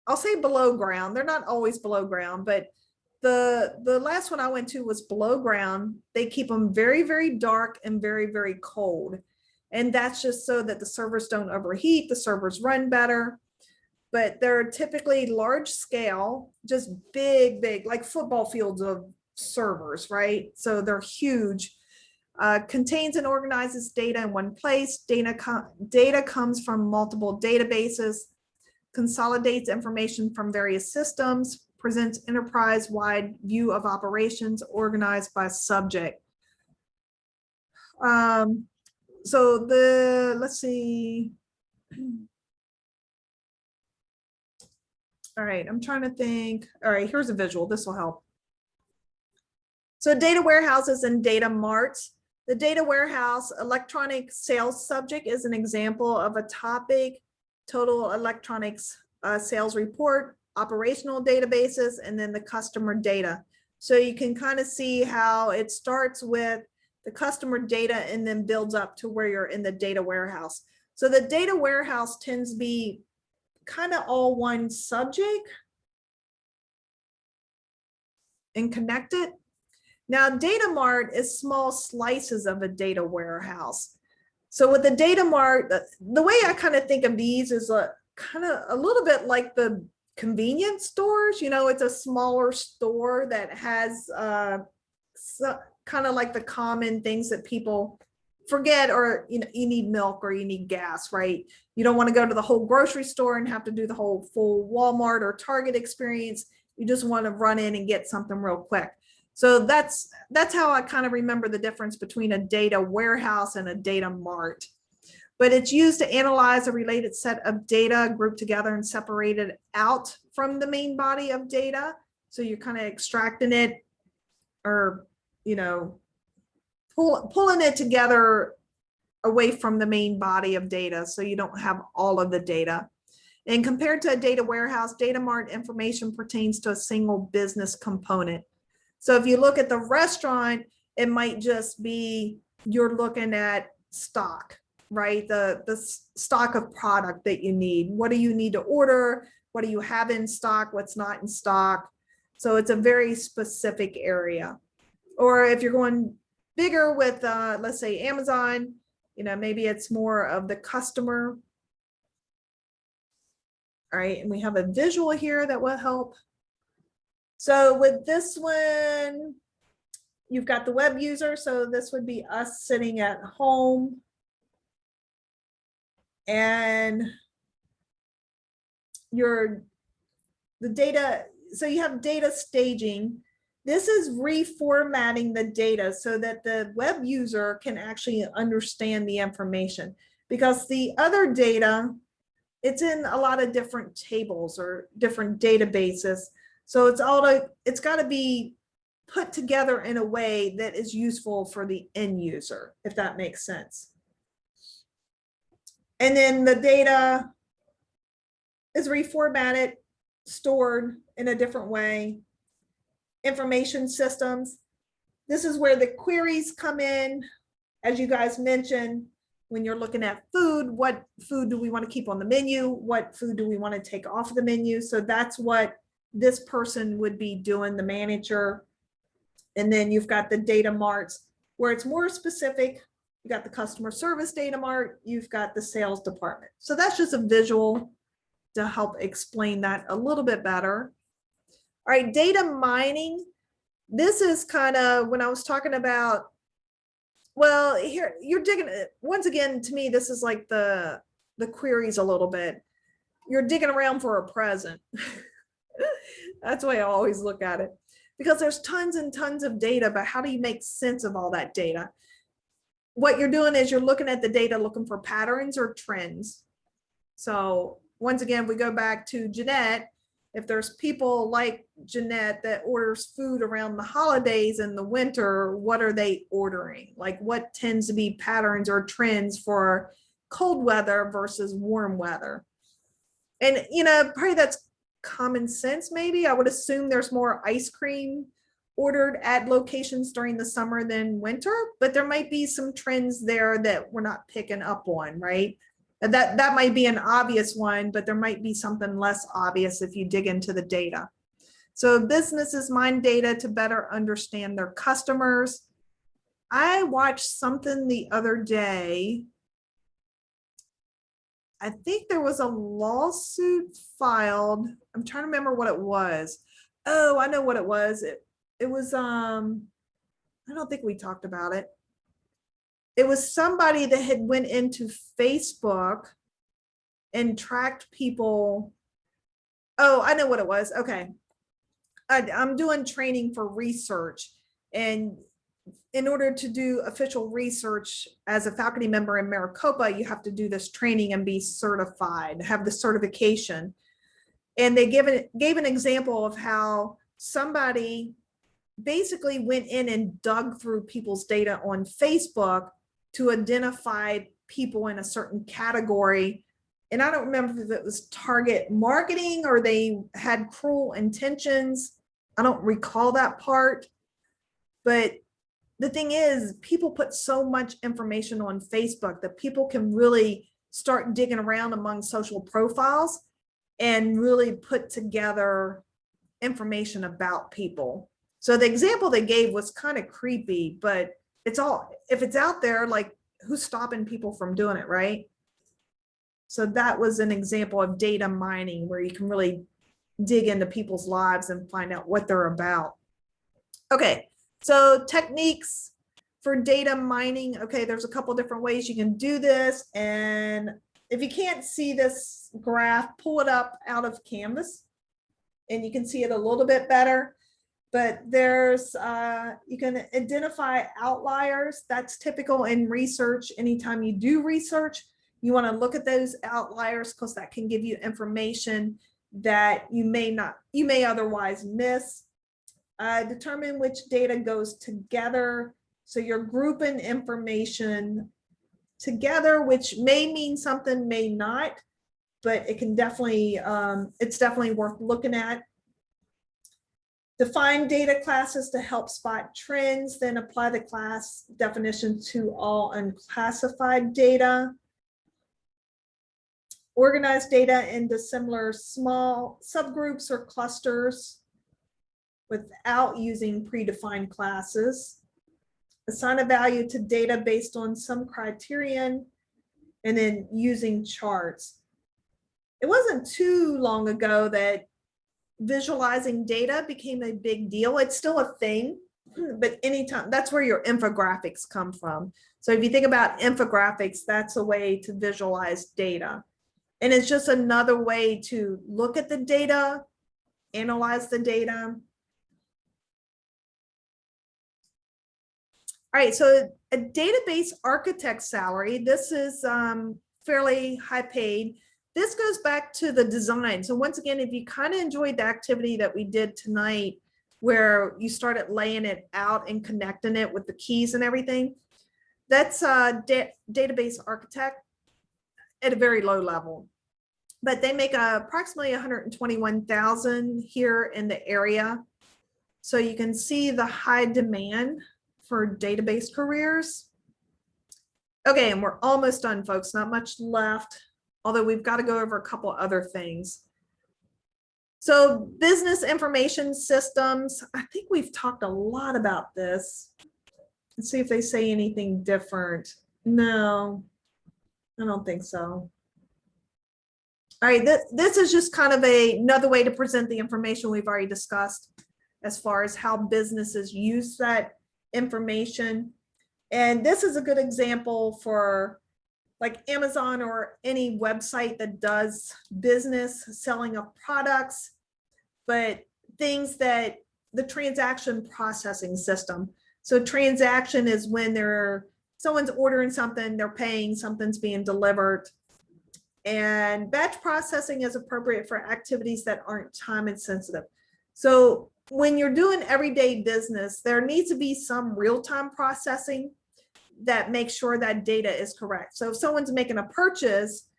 I'll say below ground. They're not always below ground, but the last one I went to was below ground. They keep them very, very dark and very, very cold. And that's just so that the servers don't overheat, the servers run better. But they're typically large scale, just big, like football fields of servers, right? So they're huge. Contains and organizes data in one place. Data comes from multiple databases, consolidates information from various systems, presents enterprise-wide view of operations organized by subject. So let's see. All right, I'm trying to think. All right, here's a visual. This will help. So data warehouses and data marts. The data warehouse electronic sales subject is an example of a topic, total electronics sales report, operational databases, and then the customer data. So you can kind of see how it starts with the customer data and then builds up to where you're in the data warehouse. So the data warehouse tends to be kind of all one subject and connected. Now, data mart is small slices of a data warehouse. So with the data mart, the way I kind of think of these is kind of a little bit like the convenience stores. You know, it's a smaller store that has kind of like the common things that people forget, or you need milk or you need gas, right? You don't want to go to the whole grocery store and have to do the whole full Walmart or Target experience. You just want to run in and get something real quick. So that's how I kind of remember the difference between a data warehouse and a data mart. But it's used to analyze a related set of data grouped together and separated out from the main body of data. So you're kind of extracting it, or pulling it together away from the main body of data, so you don't have all of the data. And compared to a data warehouse, data mart information pertains to a single business component. So if you look at the restaurant, it might just be you're looking at stock, right? The stock of product that you need. What do you need to order? What do you have in stock? What's not in stock? So it's a very specific area. Or if you're going bigger with, let's say Amazon, maybe it's more of the customer. All right, and we have a visual here that will help. So with this one, you've got the web user. So this would be us sitting at home. And the data, so you have data staging. This is reformatting the data so that the web user can actually understand the information, because the other data, it's in a lot of different tables or different databases. So it's got to be put together in a way that is useful for the end user, if that makes sense. And then the data is reformatted, stored in a different way. Information systems. This is where the queries come in. As you guys mentioned, when you're looking at food, what food do we want to keep on the menu? What food do we want to take off the menu? So that's what this person would be doing, the manager. And then you've got the data marts where it's more specific. You got the customer service data mart, you've got the sales department. So that's just a visual to help explain that a little bit better. All right, data mining. This is kind of when I was talking about, well, here you're digging it. Once again, to me, this is like the queries a little bit. You're digging around for a present. That's the way I always look at it, because there's tons and tons of data, but how do you make sense of all that data? What you're doing is you're looking at the data, looking for patterns or trends. So once again, we go back to Jeanette. If there's people like Jeanette that orders food around the holidays and the winter, what are they ordering? Like what tends to be patterns or trends for cold weather versus warm weather? And, you know, probably that's common sense. Maybe I would assume there's more ice cream ordered at locations during the summer than winter, but there might be some trends there that we're not picking up on, right? That might be an obvious one, but there might be something less obvious if you dig into the data. So businesses mine data to better understand their customers. I watched something the other day. I think there was a lawsuit filed. I'm trying to remember what it was. Oh, I know what it was. It was, I don't think we talked about it. It was somebody that had went into Facebook and tracked people. Oh, I know what it was. Okay. I'm doing training for research, and in order to do official research as a faculty member in Maricopa, you have to do this training and be certified, have the certification. And they gave an example of how somebody basically went in and dug through people's data on Facebook to identify people in a certain category. And I don't remember if it was target marketing or they had cruel intentions. I don't recall that part. But the thing is, people put so much information on Facebook that people can really start digging around among social profiles and really put together information about people. So the example they gave was kind of creepy, but it's all, if it's out there, like who's stopping people from doing it, right? So that was an example of data mining where you can really dig into people's lives and find out what they're about. Okay, so techniques for data mining. Okay, there's a couple different ways you can do this. And if you can't see this graph, pull it up out of Canvas and you can see it a little bit better. But there's, you can identify outliers. That's typical in research. Anytime you do research, you want to look at those outliers because that can give you information that you may otherwise miss. Determine which data goes together. So you're grouping information together, which may mean something, may not, but it can definitely, it's definitely worth looking at. Define data classes to help spot trends, then apply the class definition to all unclassified data. Organize data into similar small subgroups or clusters without using predefined classes. Assign a value to data based on some criterion, and then using charts. It wasn't too long ago that visualizing data became a big deal. It's still a thing, but anytime, that's where your infographics come from. So if you think about infographics, that's a way to visualize data. And it's just another way to look at the data, analyze the data. All right, so a database architect salary, this is fairly high paid. This goes back to the design. So once again, if you kind of enjoyed the activity that we did tonight, where you started laying it out and connecting it with the keys and everything, that's a database architect. at a very low level. But they make approximately 121,000 here in the area. So you can see the high demand for database careers. Okay, and we're almost done, folks. Not much left, although we've got to go over a couple other things. So business information systems, I think we've talked a lot about this. Let's see if they say anything different. No, I don't think so. All right, this is just kind of another way to present the information we've already discussed as far as how businesses use that information. And this is a good example for like Amazon or any website that does business selling of products, but things that the transaction processing system. So transaction is when someone's ordering something, they're paying, something's being delivered. And batch processing is appropriate for activities that aren't time insensitive. So when you're doing everyday business, there needs to be some real-time processing that makes sure that data is correct. So if someone's making a purchase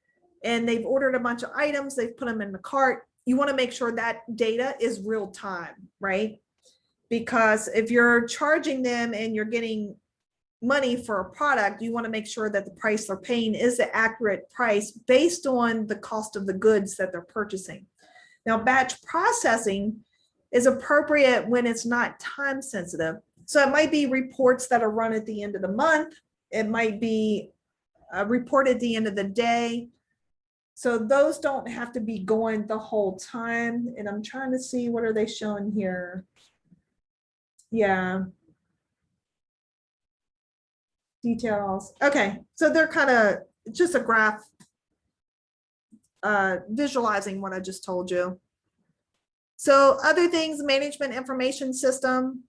and they've ordered a bunch of items, they've put them in the cart, you want to make sure that data is real time, right? Because if you're charging them and you're getting money for a product, you want to make sure that the price they're paying is the accurate price based on the cost of the goods that they're purchasing. Now, batch processing is appropriate when it's not time sensitive. So it might be reports that are run at the end of the month. It might be a report at the end of the day. So those don't have to be going the whole time. And I'm trying to see, what are they showing here? Yeah. Details. Okay, so they're kind of just a graph visualizing what I just told you. So other things, management information system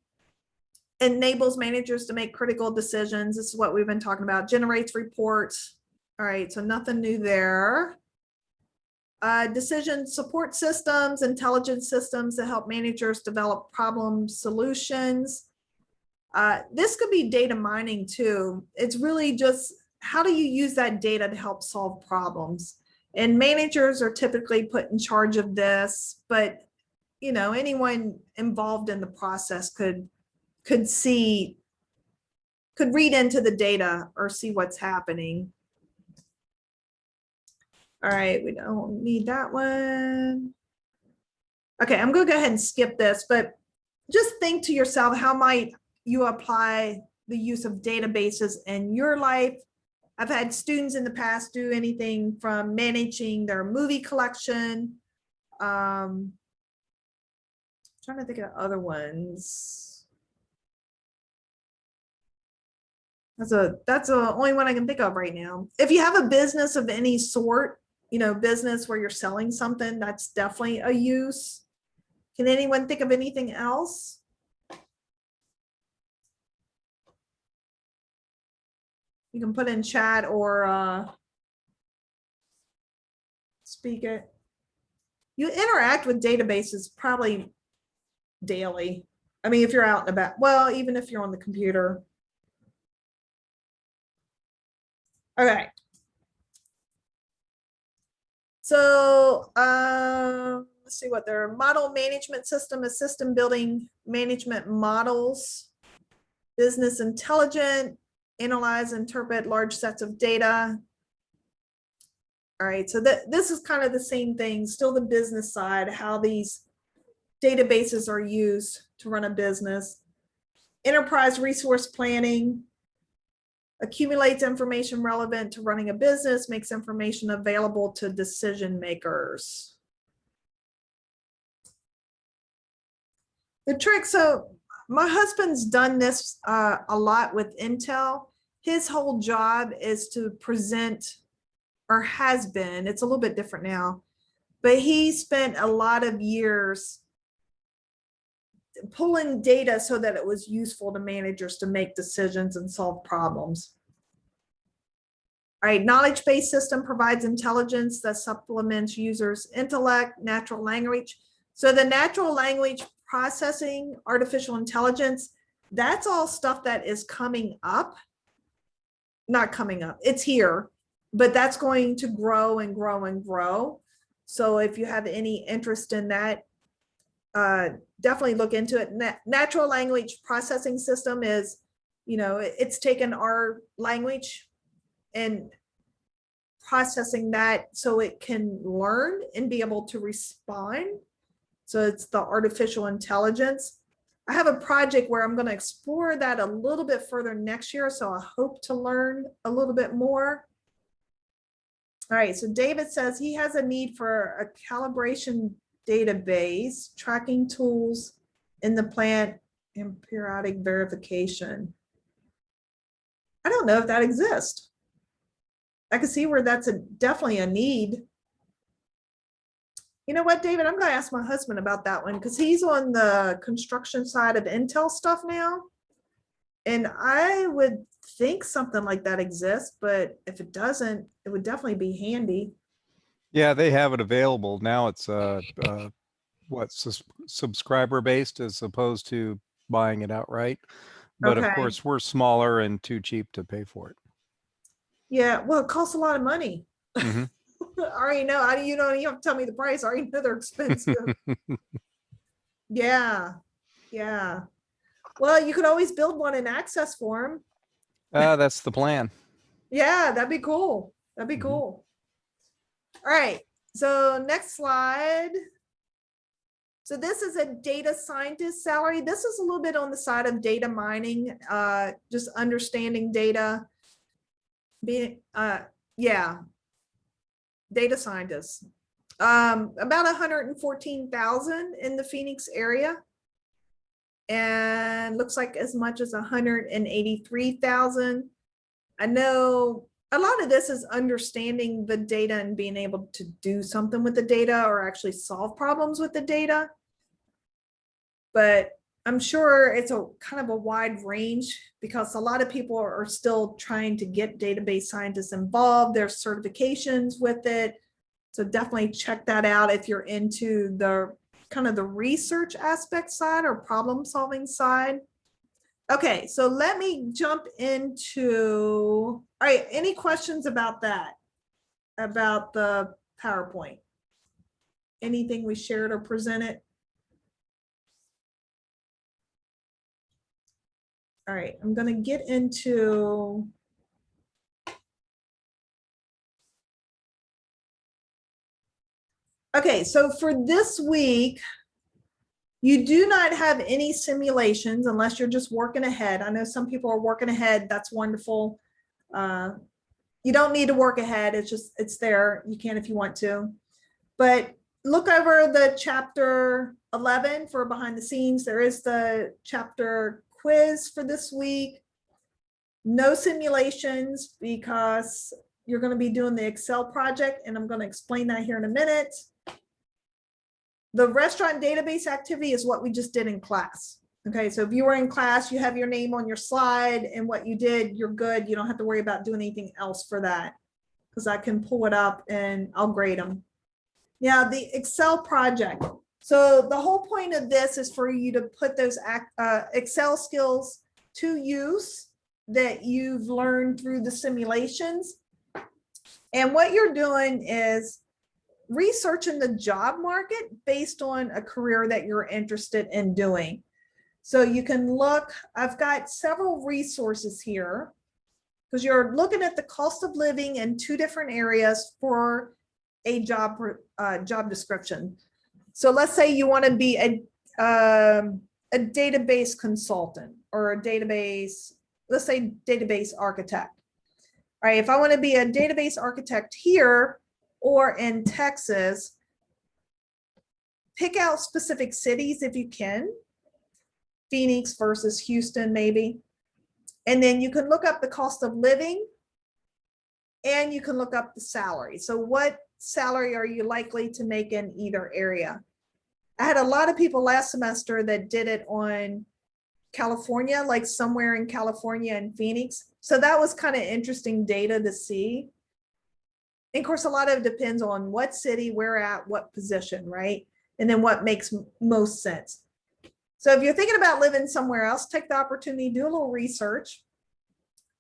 enables managers to make critical decisions. This is what we've been talking about. Generates reports. All right, so nothing new there. Decision support systems, intelligence systems that help managers develop problem solutions. This could be data mining too. It's really just, how do you use that data to help solve problems? And managers are typically put in charge of this, but you know, anyone involved in the process could read into the data or see what's happening. All right, we don't need that one. Okay, I'm gonna go ahead and skip this, but just think to yourself, how might you apply the use of databases in your life? I've had students in the past do anything from managing their movie collection. Trying to think of other ones. That's the only one I can think of right now. If you have a business of any sort, you know, business where you're selling something, that's definitely a use. Can anyone think of anything else? You can put in chat or speak it. You interact with databases probably daily. I mean, if you're out and about, well, even if you're on the computer. Okay. So let's see what their model management system is. System building management models, business intelligent, analyze, interpret large sets of data. All right, so this is kind of the same thing, still the business side, how these databases are used to run a business. Enterprise resource planning, accumulates information relevant to running a business, makes information available to decision makers. The trick, so my husband's done this a lot with Intel. His whole job is to present, or has been, it's a little bit different now, but he spent a lot of years pulling data so that it was useful to managers to make decisions and solve problems. All right, knowledge-based system provides intelligence that supplements users' intellect, natural language. So the natural language processing, artificial intelligence, that's all stuff that is coming up. Not coming up, it's here. but that's going to grow and grow and grow. So if you have any interest in that, definitely look into it. Natural language processing system is, it's taken our language and processing that so it can learn and be able to respond. So it's the artificial intelligence. I have a project where I'm going to explore that a little bit further next year. So I hope to learn a little bit more. All right, so David says he has a need for a calibration database, tracking tools in the plant, and periodic verification. I don't know if that exists. I can see where that's definitely a need. You know what, David? I'm going to ask my husband about that one because he's on the construction side of Intel stuff now. And I would think something like that exists, but if it doesn't, it would definitely be handy. Yeah, they have it available. Now it's subscriber based as opposed to buying it outright. But of Okay. course, we're smaller and too cheap to pay for it. Yeah, well, it costs a lot of money. Mhm. I already know. You don't even have to tell me the price. I already know they're expensive. Yeah. Well, you could always build one in Access for them. That's the plan. Yeah, that'd be cool. That'd be Mhm. cool. All right. So next slide. So this is a data scientist salary. This is a little bit on the side of data mining, just understanding data. Yeah. Data scientists. About 114,000 in the Phoenix area. And looks like as much as 183,000. I know a lot of this is understanding the data and being able to do something with the data or actually solve problems with the data. But I'm sure it's a kind of a wide range because a lot of people are still trying to get database scientists involved. There's certifications with it. So definitely check that out if you're into the kind of the research aspect side or problem solving side. Okay, so let me jump into, all right, any questions about that? About the PowerPoint? Anything we shared or presented? All right, I'm gonna get into, okay, so for this week, you do not have any simulations unless you're just working ahead. I know some people are working ahead. That's wonderful. You don't need to work ahead. It's there. You can if you want to. But look over the chapter 11 for behind the scenes. There is the chapter quiz for this week. No simulations because you're going to be doing the Excel project, and I'm going to explain that here in a minute. The restaurant database activity is what we just did in class. Okay, so if you were in class, you have your name on your slide and what you did, you're good. You don't have to worry about doing anything else for that because I can pull it up and I'll grade them. Now, the Excel project. So the whole point of this is for you to put those Excel skills to use that you've learned through the simulations. And what you're doing is researching the job market based on a career that you're interested in doing. So you can look, I've got several resources here because you're looking at the cost of living in two different areas for a job description. So let's say you want to be a database consultant or a database, let's say database architect. All right, if I want to be a database architect here or in Texas, pick out specific cities if you can. Phoenix versus Houston, maybe. And then you can look up the cost of living and you can look up the salary. So what salary are you likely to make in either area? I had a lot of people last semester that did it on California, like somewhere in California and Phoenix. So that was kind of interesting data to see. And of course, a lot of it depends on what city, where at, what position, right? And then what makes most sense. So if you're thinking about living somewhere else, take the opportunity, do a little research.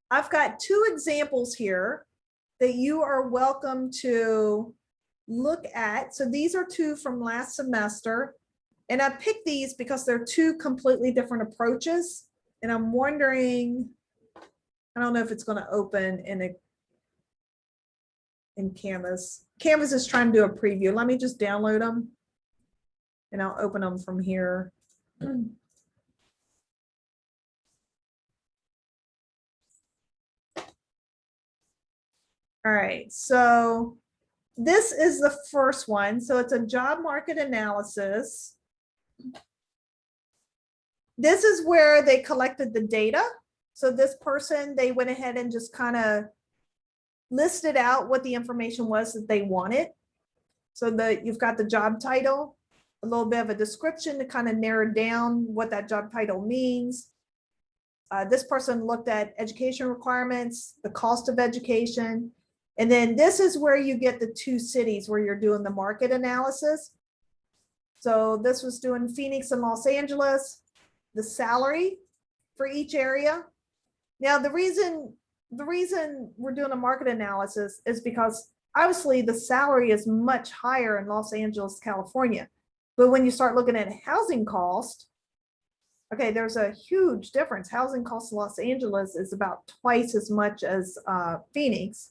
I've got two examples here that you are welcome to look at. So these are two from last semester. And I picked these because they're two completely different approaches. And I'm wondering, I don't know if it's going to open in Canvas. Canvas is trying to do a preview. Let me just download them and I'll open them from here. All right, so this is the first one. So it's a job market analysis. This is where they collected the data. So this person, they went ahead and just kind of listed out what the information was that they wanted. So you've got the job title, a little bit of a description to kind of narrow down what that job title means. This person looked at education requirements, the cost of education. And then this is where you get the two cities where you're doing the market analysis. So this was doing Phoenix and Los Angeles, the salary for each area. Now, the reason we're doing a market analysis is because obviously the salary is much higher in Los Angeles, California. But when you start looking at housing cost, okay, there's a huge difference. Housing cost in Los Angeles is about twice as much as Phoenix.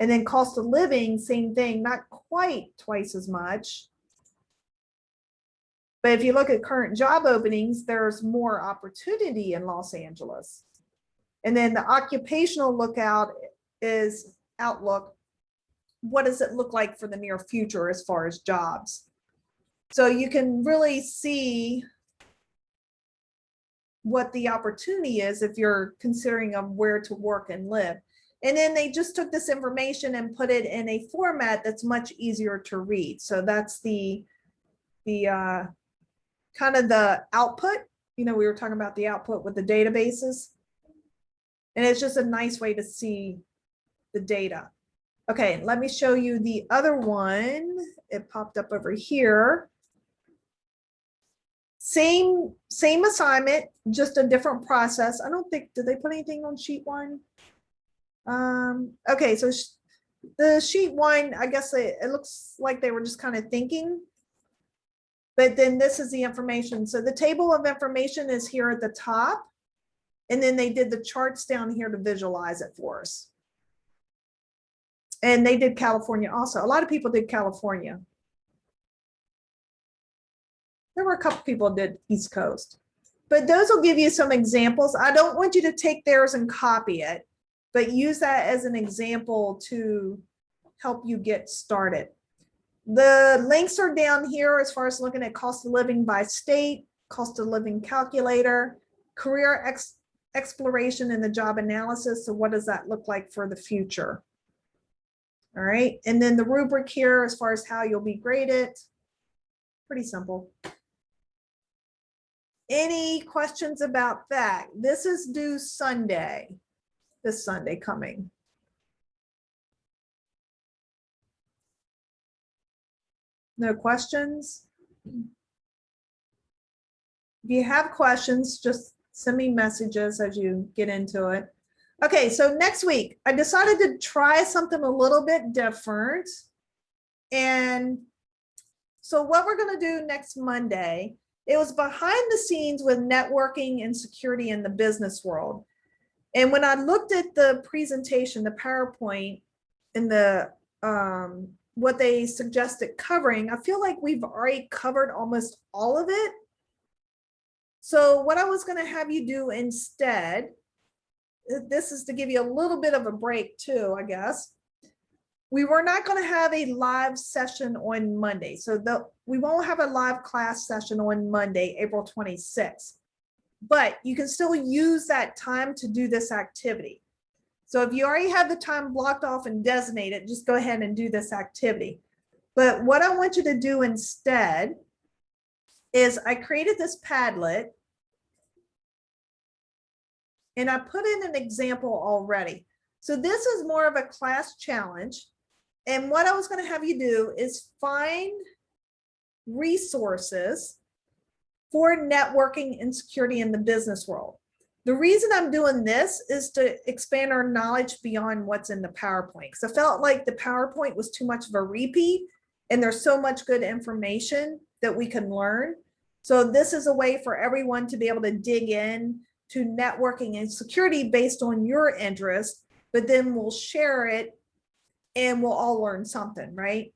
And then cost of living, same thing, not quite twice as much. But if you look at current job openings, there's more opportunity in Los Angeles. And then the occupational outlook. What does it look like for the near future as far as jobs? So you can really see what the opportunity is if you're considering of where to work and live. And then they just took this information and put it in a format that's much easier to read. So that's the kind of the output. You know, we were talking about the output with the databases. And it's just a nice way to see the data. Okay, let me show you the other one. It popped up over here. Same assignment, just a different process. I don't think, did they put anything on sheet one? Okay, so the sheet one, I guess it looks like they were just kind of thinking, but then this is the information. So the table of information is here at the top, and then they did the charts down here to visualize it for us. And they did California also. A lot of people did California. There were a couple people that did East Coast, but those will give you some examples. I don't want you to take theirs and copy it, but use that as an example to help you get started. The links are down here as far as looking at cost of living by state, cost of living calculator, career exploration in the job analysis. So what does that look like for the future? All right, and then the rubric here as far as how you'll be graded. Pretty simple. Any questions about that? This is due Sunday, this Sunday coming. No questions? If you have questions, just send me messages as you get into it. Okay, so next week, I decided to try something a little bit different. And so what we're going to do next Monday, it was behind the scenes with networking and security in the business world. And when I looked at the presentation, the PowerPoint, and the what they suggested covering, I feel like we've already covered almost all of it. So what I was going to have you do instead, this is to give you a little bit of a break too, I guess. We were not going to have a live session on Monday. So we won't have a live class session on Monday, April 26th. But you can still use that time to do this activity. So if you already have the time blocked off and designated, just go ahead and do this activity. But what I want you to do instead is I created this Padlet and I put in an example already. So this is more of a class challenge. And what I was going to have you do is find resources for networking and security in the business world. The reason I'm doing this is to expand our knowledge beyond what's in the PowerPoint. Because I felt like the PowerPoint was too much of a repeat, and there's so much good information that we can learn. So this is a way for everyone to be able to dig in to networking and security based on your interest, but then we'll share it and we'll all learn something, right?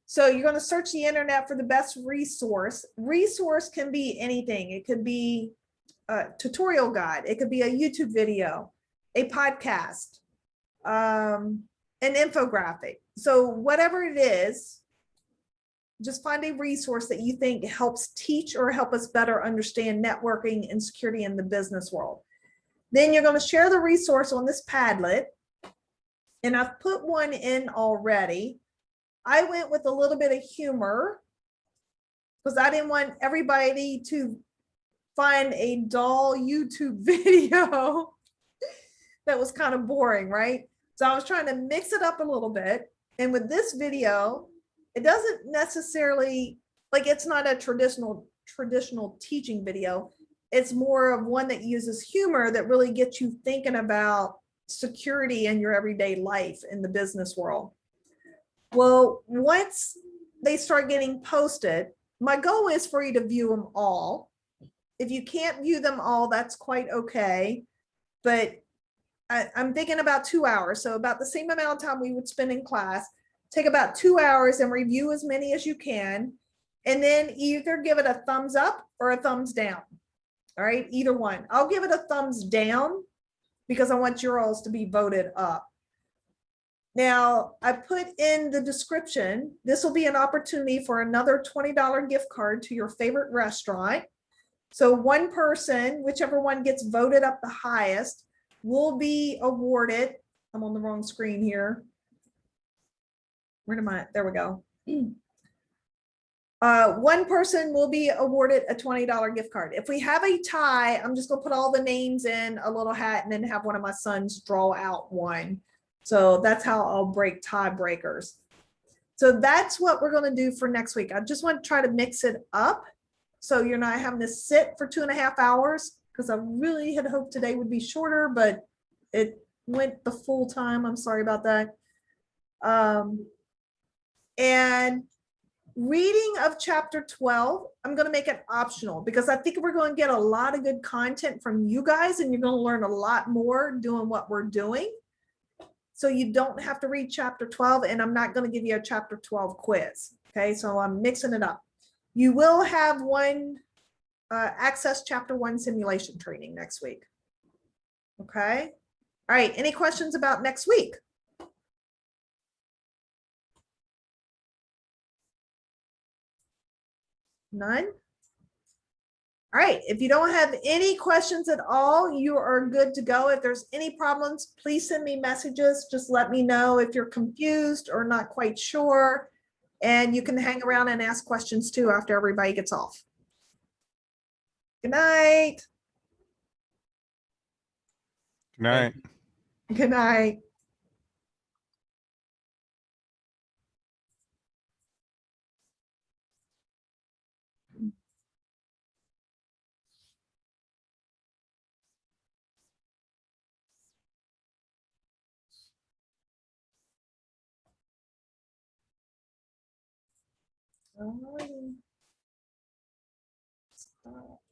So you're going to search the internet for the best resource. Resource can be anything. It could be a tutorial guide. It could be a YouTube video, a podcast, an infographic. So whatever it is, just find a resource that you think helps teach or help us better understand networking and security in the business world. Then you're going to share the resource on this Padlet. And I've put one in already. I went with a little bit of humor because I didn't want everybody to find a dull YouTube video that was kind of boring, right? So I was trying to mix it up a little bit. And with this video, it doesn't necessarily, like, it's not a traditional teaching video. It's more of one that uses humor that really gets you thinking about security in your everyday life in the business world. Well, once they start getting posted, my goal is for you to view them all. If you can't view them all, that's quite okay. But I'm thinking about 2 hours. So about the same amount of time we would spend in class. Take about 2 hours and review as many as you can. And then either give it a thumbs up or a thumbs down. All right, either one. I'll give it a thumbs down because I want yours to be voted up. Now, I put in the description, this will be an opportunity for another $20 gift card to your favorite restaurant. So one person, whichever one gets voted up the highest, will be awarded. I'm on the wrong screen here. Where am I? There we go. One person will be awarded a $20 gift card. If we have a tie, I'm just gonna put all the names in a little hat and then have one of my sons draw out one. So that's how I'll break tiebreakers. So that's what we're gonna do for next week. I just want to try to mix it up so you're not having to sit for 2.5 hours, because I really had hoped today would be shorter, but it went the full time. I'm sorry about that. And reading of chapter 12, I'm going to make it optional because I think we're going to get a lot of good content from you guys, and you're going to learn a lot more doing what we're doing. So you don't have to read chapter 12, and I'm not going to give you a chapter 12 quiz. Okay, so I'm mixing it up. You will have one access chapter 1 simulation training next week. Okay. All right. Any questions about next week? None? All right, if you don't have any questions at all, you are good to go. If there's any problems, please send me messages. Just let me know if you're confused or not quite sure. And you can hang around and ask questions too after everybody gets off. Good night. Good night. Good night. Alrighty. Stop.